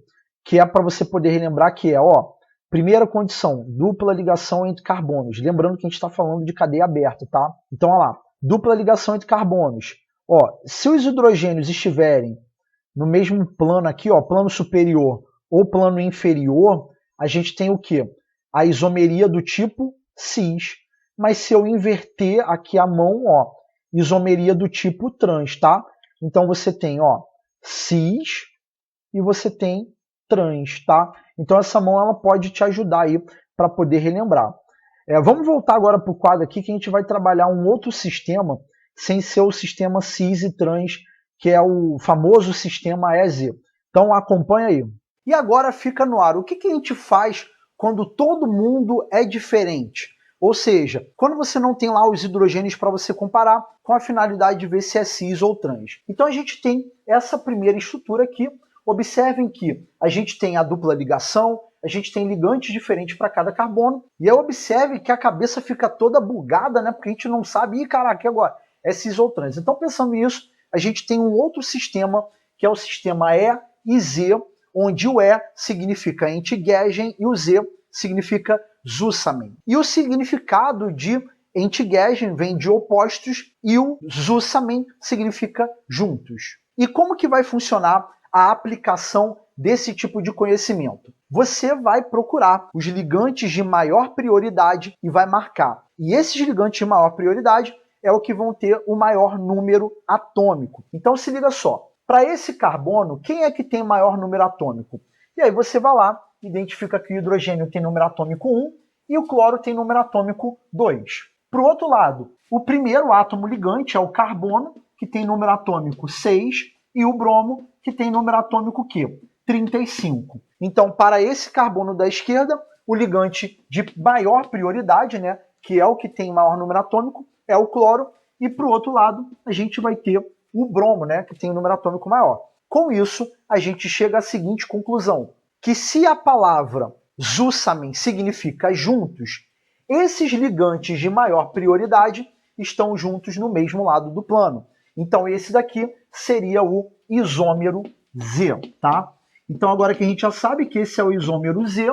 que é para você poder relembrar, que é, ó, primeira condição, dupla ligação entre carbonos. Lembrando que a gente está falando de cadeia aberta, tá? Então, olha lá, dupla ligação entre carbonos. Ó, se os hidrogênios estiverem no mesmo plano aqui, ó, plano superior ou plano inferior, a gente tem o quê? A isomeria do tipo cis. Mas se eu inverter aqui a mão, ó, isomeria do tipo trans, tá? Então você tem, ó, cis e você tem trans, tá? Então essa mão ela pode te ajudar aí para poder relembrar. Vamos voltar agora para o quadro aqui que a gente vai trabalhar um outro sistema sem ser o sistema cis e trans, que é o famoso sistema EZ. Então acompanha aí. E agora fica no ar. O que a gente faz quando todo mundo é diferente? Ou seja, quando você não tem lá os hidrogênios para você comparar com a finalidade de ver se é cis ou trans. Então a gente tem essa primeira estrutura aqui. Observem que a gente tem a dupla ligação, a gente tem ligantes diferentes para cada carbono. E aí observe que a cabeça fica toda bugada, né? Porque a gente não sabe, ih, caraca, agora é cis ou trans. Então pensando nisso, a gente tem um outro sistema, que é o sistema E e Z, onde o E significa Entgegen e o Z significa Zusammen. E o significado de Entgegen vem de opostos e o Zusammen significa juntos. E como que vai funcionar a aplicação desse tipo de conhecimento? Você vai procurar os ligantes de maior prioridade e vai marcar. E esses ligantes de maior prioridade é o que vão ter o maior número atômico. Então se liga só, para esse carbono, quem é que tem maior número atômico? E aí você vai lá, identifica que o hidrogênio tem número atômico 1 e o cloro tem número atômico 2. Para o outro lado, o primeiro átomo ligante é o carbono, que tem número atômico 6, e o bromo, que tem número atômico quê? 35. Então, para esse carbono da esquerda, o ligante de maior prioridade, né, que é o que tem maior número atômico, é o cloro, e para o outro lado a gente vai ter o bromo, né, que tem o número atômico maior. Com isso, a gente chega à seguinte conclusão, que se a palavra Zusammen significa juntos, esses ligantes de maior prioridade estão juntos no mesmo lado do plano. Então esse daqui seria o isômero Z, tá? Então agora que a gente já sabe que esse é o isômero Z,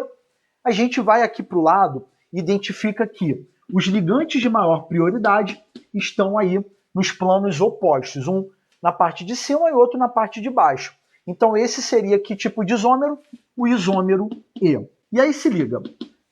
a gente vai aqui para o lado e identifica que os ligantes de maior prioridade estão aí nos planos opostos, um na parte de cima e outro na parte de baixo. Então esse seria que tipo de isômero? O isômero E. E aí se liga,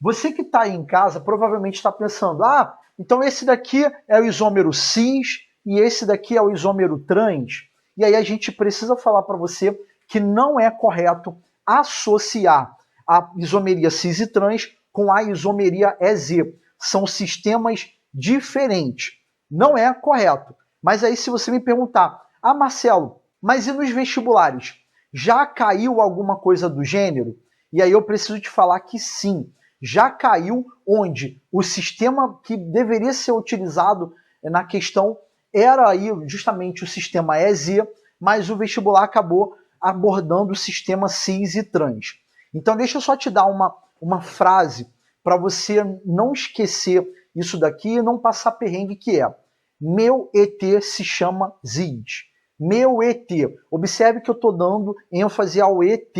você que está aí em casa provavelmente está pensando, ah, então esse daqui é o isômero cis e esse daqui é o isômero trans. E aí a gente precisa falar para você que não é correto associar a isomeria cis e trans com a isomeria EZ. São sistemas diferentes. Não é correto. Mas aí se você me perguntar, ah, Marcelo, mas e nos vestibulares? Já caiu alguma coisa do gênero? E aí eu preciso te falar que sim. Já caiu onde o sistema que deveria ser utilizado na questão era aí justamente o sistema EZ, mas o vestibular acabou abordando o sistema cis e trans. Então deixa eu só te dar uma frase para você não esquecer isso daqui e não passar perrengue, que é: meu ET se chama ZIS. Meu ET. Observe que eu estou dando ênfase ao ET.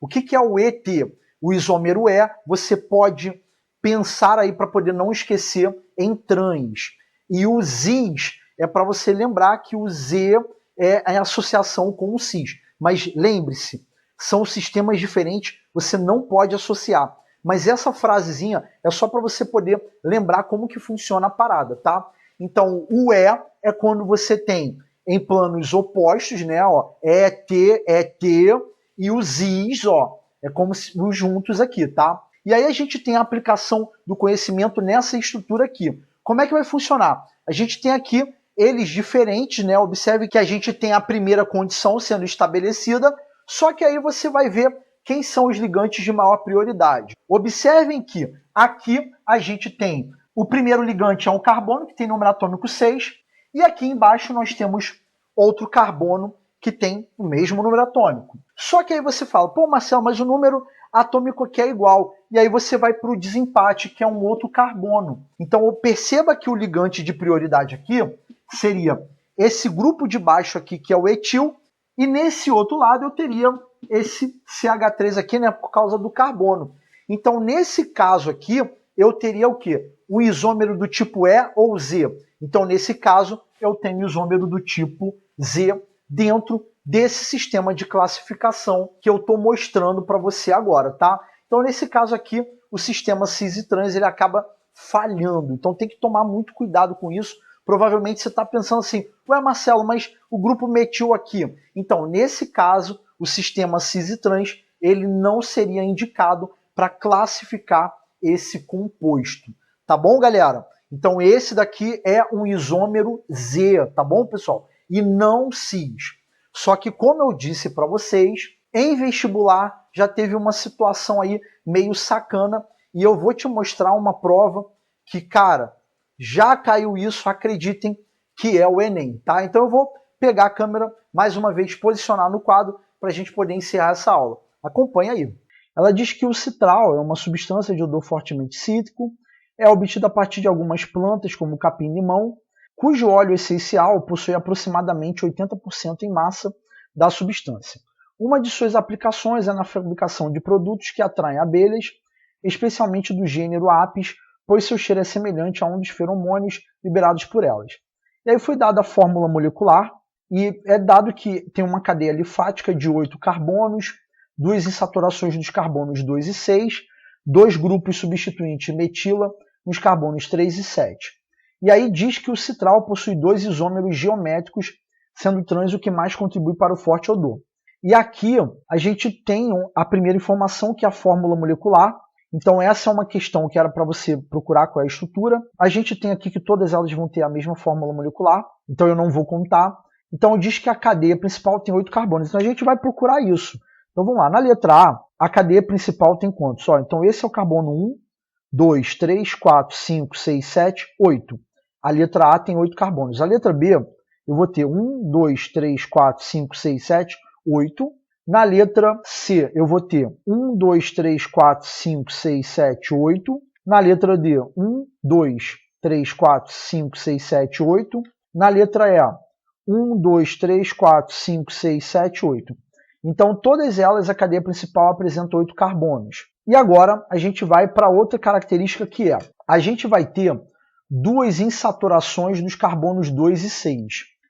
O que é o ET? O isômero você pode pensar aí para poder não esquecer em trans. E o ZIS é para você lembrar que o Z é a associação com o cis. Mas lembre-se, são sistemas diferentes, você não pode associar. Mas essa frasezinha é só para você poder lembrar como que funciona a parada, tá? Então, o é quando você tem em planos opostos, né? Ó, é T, e os is, ó, é como se os juntos aqui, tá? E aí a gente tem a aplicação do conhecimento nessa estrutura aqui. Como é que vai funcionar? A gente tem aqui eles diferentes, né? Observe que a gente tem a primeira condição sendo estabelecida, só que aí você vai ver quem são os ligantes de maior prioridade. Observem que aqui a gente tem o primeiro ligante é um carbono, que tem número atômico 6, e aqui embaixo nós temos outro carbono que tem o mesmo número atômico. Só que aí você fala, pô, Marcelo, mas o número atômico aqui é igual. E aí você vai para o desempate, que é um outro carbono. Então perceba que o ligante de prioridade aqui seria esse grupo de baixo aqui, que é o etil, e nesse outro lado eu teria esse CH3 aqui, né, por causa do carbono. Então, nesse caso aqui, eu teria o quê? Um isômero do tipo E ou Z. Então, nesse caso, eu tenho isômero do tipo Z dentro desse sistema de classificação que eu estou mostrando para você agora, tá? Então, nesse caso aqui, o sistema cis e trans ele acaba falhando. Então, tem que tomar muito cuidado com isso. Provavelmente você está pensando assim, ué, Marcelo, mas o grupo metil aqui. Então, nesse caso, o sistema cis e trans ele não seria indicado para classificar esse composto. Tá bom, galera? Então, esse daqui é um isômero Z, tá bom, pessoal? E não cis. Só que, como eu disse para vocês, em vestibular já teve uma situação aí meio sacana e eu vou te mostrar uma prova que, cara, já caiu isso, acreditem, que é o Enem, tá? Então eu vou pegar a câmera, mais uma vez, posicionar no quadro para a gente poder encerrar essa aula. Acompanha aí. Ela diz que o citral é uma substância de odor fortemente cítrico, é obtida a partir de algumas plantas, como capim-limão, cujo óleo essencial possui aproximadamente 80% em massa da substância. Uma de suas aplicações é na fabricação de produtos que atraem abelhas, especialmente do gênero Apis, pois seu cheiro é semelhante a um dos feromônios liberados por elas. E aí foi dada a fórmula molecular, e é dado que tem uma cadeia alifática de 8 carbonos, 2 insaturações dos carbonos 2 e 6, 2 grupos substituintes metila nos carbonos 3 e 7. E aí diz que o citral possui 2 isômeros geométricos, sendo trans o que mais contribui para o forte odor. E aqui a gente tem a primeira informação, que é a fórmula molecular. Então essa é uma questão que era para você procurar qual é a estrutura. A gente tem aqui que todas elas vão ter a mesma fórmula molecular, então eu não vou contar. Então diz que a cadeia principal tem 8 carbonos, então a gente vai procurar isso. Então vamos lá, na letra A cadeia principal tem quantos? Então esse é o carbono 1, 2, 3, 4, 5, 6, 7, 8. A letra A tem 8 carbonos. A letra B, eu vou ter 1, 2, 3, 4, 5, 6, 7, 8. Na letra C, eu vou ter 1, 2, 3, 4, 5, 6, 7, 8. Na letra D, 1, 2, 3, 4, 5, 6, 7, 8. Na letra E, 1, 2, 3, 4, 5, 6, 7, 8. Então, todas elas, a cadeia principal apresenta 8 carbonos. E agora, a gente vai para outra característica que é, a gente vai ter 2 insaturações dos carbonos 2 e 6.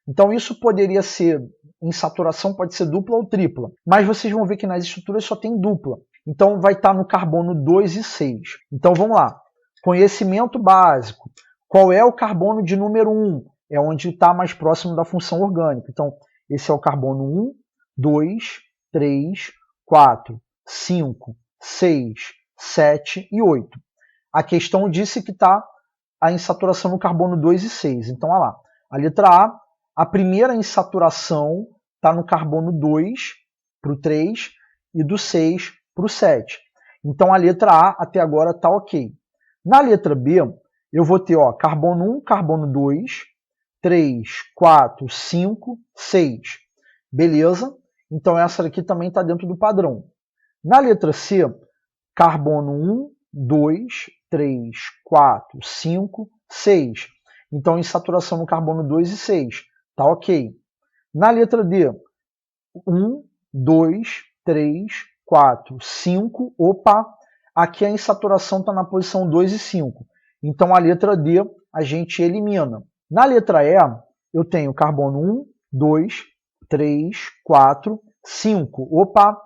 Então, isso poderia ser, insaturação pode ser dupla ou tripla, mas vocês vão ver que nas estruturas só tem dupla. Então, vai estar no carbono 2 e 6. Então, vamos lá. Conhecimento básico. Qual é o carbono de número 1? É onde está mais próximo da função orgânica. Então, esse é o carbono 1, 2, 3, 4, 5, 6, 7 e 8. A questão disse que está a insaturação no carbono 2 e 6. Então, olha lá. A letra a primeira insaturação está no carbono 2 para o 3 e do 6 para o 7. Então, a letra A até agora está ok. Na letra B, eu vou ter carbono 1, carbono 2, 3, 4, 5, 6. Beleza? Então essa daqui também está dentro do padrão. Na letra C, carbono 1, 2, 3, 4, 5, 6. Então insaturação no carbono 2 e 6. Tá ok. Na letra D, 1, 2, 3, 4, 5. Opa, aqui a insaturação está na posição 2 e 5. Então a letra D a gente elimina. Na letra E, eu tenho carbono 1, 2, 3, 4, 5. Opa,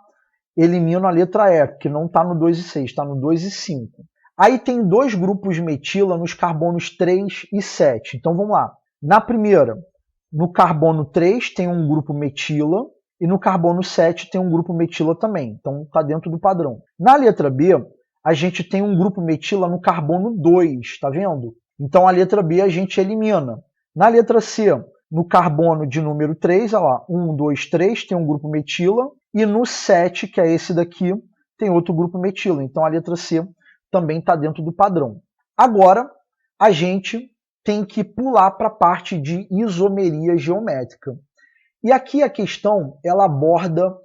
elimino a letra E, que não está no 2 e 6, está no 2 e 5. Aí tem dois grupos metila nos carbonos 3 e 7. Então vamos lá. Na primeira, no carbono 3 tem um grupo metila e no carbono 7 tem um grupo metila também. Então está dentro do padrão. Na letra B, a gente tem um grupo metila no carbono 2, tá vendo? Então a letra B a gente elimina. Na letra C, no carbono de número 3, olha lá, 1, 2, 3, tem um grupo metila. E no 7, que é esse daqui, tem outro grupo metila. Então a letra C também está dentro do padrão. Agora, a gente tem que pular para a parte de isomeria geométrica. E aqui a questão, ela aborda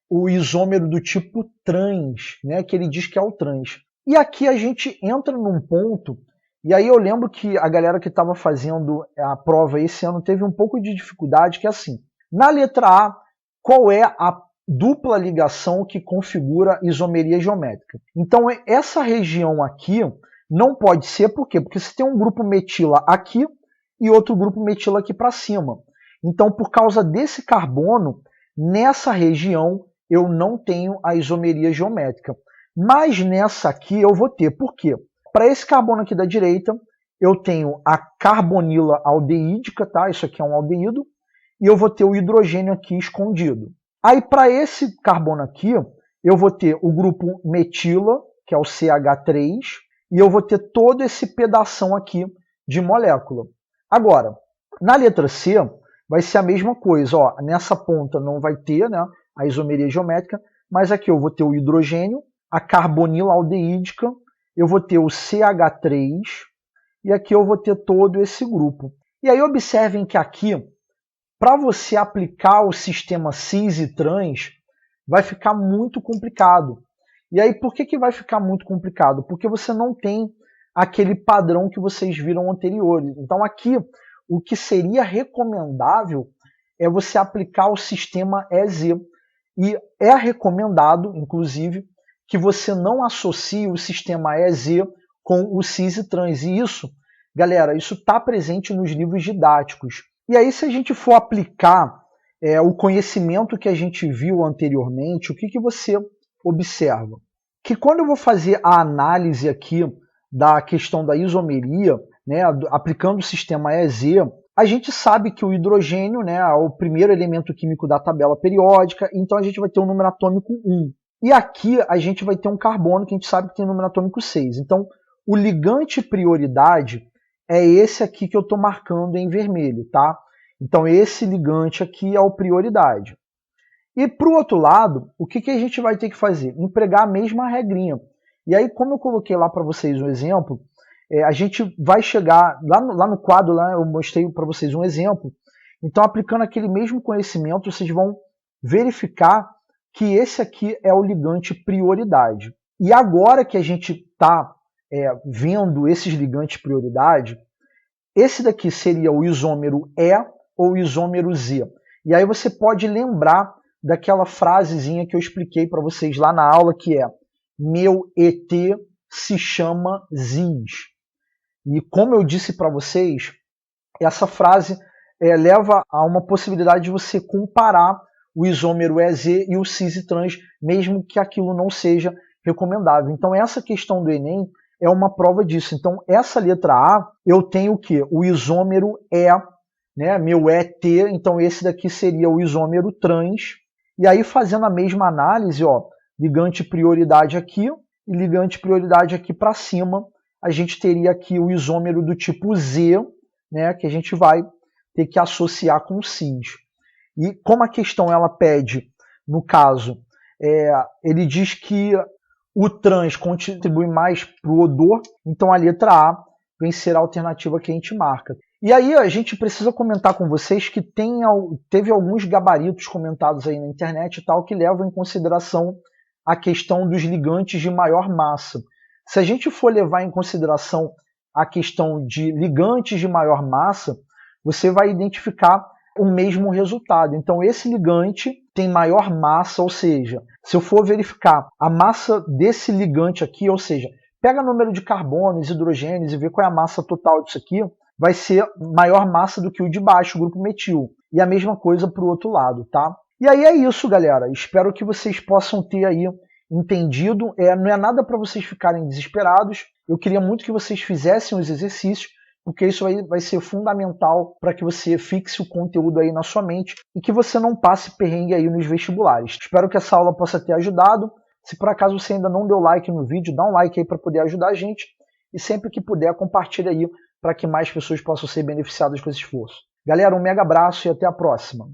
o isômero do tipo trans, né, que ele diz que é o trans. E aqui a gente entra num ponto, e aí eu lembro que a galera que estava fazendo a prova esse ano teve um pouco de dificuldade, que é assim, na letra A, qual é a dupla ligação que configura isomeria geométrica? Então essa região aqui não pode ser, por quê? Porque você tem um grupo metila aqui e outro grupo metila aqui para cima. Então, por causa desse carbono, nessa região eu não tenho a isomeria geométrica. Mas nessa aqui eu vou ter. Por quê? Para esse carbono aqui da direita, eu tenho a carbonila aldeídica, tá? Isso aqui é um aldeído. E eu vou ter o hidrogênio aqui escondido. Aí, para esse carbono aqui, eu vou ter o grupo metila, que é o CH3, e eu vou ter todo esse pedação aqui de molécula. Agora, na letra C, vai ser a mesma coisa. Ó, nessa ponta não vai ter, né, a isomeria geométrica, mas aqui eu vou ter o hidrogênio, a carbonila aldeídica, eu vou ter o CH3, e aqui eu vou ter todo esse grupo. E aí observem que aqui, para você aplicar o sistema cis e trans, vai ficar muito complicado. E aí por que vai ficar muito complicado? Porque você não tem aquele padrão que vocês viram anteriores. Então aqui, o que seria recomendável é você aplicar o sistema EZ. E é recomendado, inclusive, que você não associe o sistema EZ com o cis e trans. E isso, galera, isso está presente nos livros didáticos. E aí, se a gente for aplicar o conhecimento que a gente viu anteriormente, o que você observa? Que quando eu vou fazer a análise aqui da questão da isomeria, né, aplicando o sistema EZ, a gente sabe que o hidrogênio, né, é o primeiro elemento químico da tabela periódica, então a gente vai ter um número atômico 1. E aqui a gente vai ter um carbono que a gente sabe que tem número atômico 6. Então, o ligante prioridade é esse aqui que eu estou marcando em vermelho, tá? Então, esse ligante aqui é o prioridade. E para o outro lado, o que a gente vai ter que fazer? Empregar a mesma regrinha. E aí, como eu coloquei lá para vocês um exemplo, a gente vai chegar, lá no quadro, lá eu mostrei para vocês um exemplo. Então, aplicando aquele mesmo conhecimento, vocês vão verificar que esse aqui é o ligante prioridade. E agora que a gente está vendo esses ligantes prioridade, esse daqui seria o isômero E ou o isômero Z. E aí você pode lembrar daquela frasezinha que eu expliquei para vocês lá na aula, que é: meu ET se chama ZIS. E como eu disse para vocês, essa frase leva a uma possibilidade de você comparar o isômero EZ e o cis e trans, mesmo que aquilo não seja recomendável. Então essa questão do Enem é uma prova disso. Então essa letra A, eu tenho o quê? O isômero E, né? Meu ET, então esse daqui seria o isômero trans. E aí fazendo a mesma análise, ó, ligante prioridade aqui e ligante prioridade aqui para cima, a gente teria aqui o isômero do tipo Z, né, que a gente vai ter que associar com o cis. E como a questão ela pede, no caso, ele diz que o trans contribui mais para o odor, então a letra A vem ser a alternativa que a gente marca. E aí a gente precisa comentar com vocês que teve alguns gabaritos comentados aí na internet e tal que levam em consideração a questão dos ligantes de maior massa. Se a gente for levar em consideração a questão de ligantes de maior massa, você vai identificar o mesmo resultado. Então esse ligante tem maior massa, ou seja, se eu for verificar a massa desse ligante aqui, ou seja, pega o número de carbonos, hidrogênios e vê qual é a massa total disso aqui, vai ser maior massa do que o de baixo, o grupo metil. E a mesma coisa para o outro lado, tá? E aí é isso, galera. Espero que vocês possam ter aí entendido. Não é nada para vocês ficarem desesperados. Eu queria muito que vocês fizessem os exercícios, porque isso aí vai ser fundamental para que você fixe o conteúdo aí na sua mente e que você não passe perrengue aí nos vestibulares. Espero que essa aula possa ter ajudado. Se por acaso você ainda não deu like no vídeo, dá um like aí para poder ajudar a gente. E sempre que puder, compartilha aí para que mais pessoas possam ser beneficiadas com esse esforço. Galera, um mega abraço e até a próxima.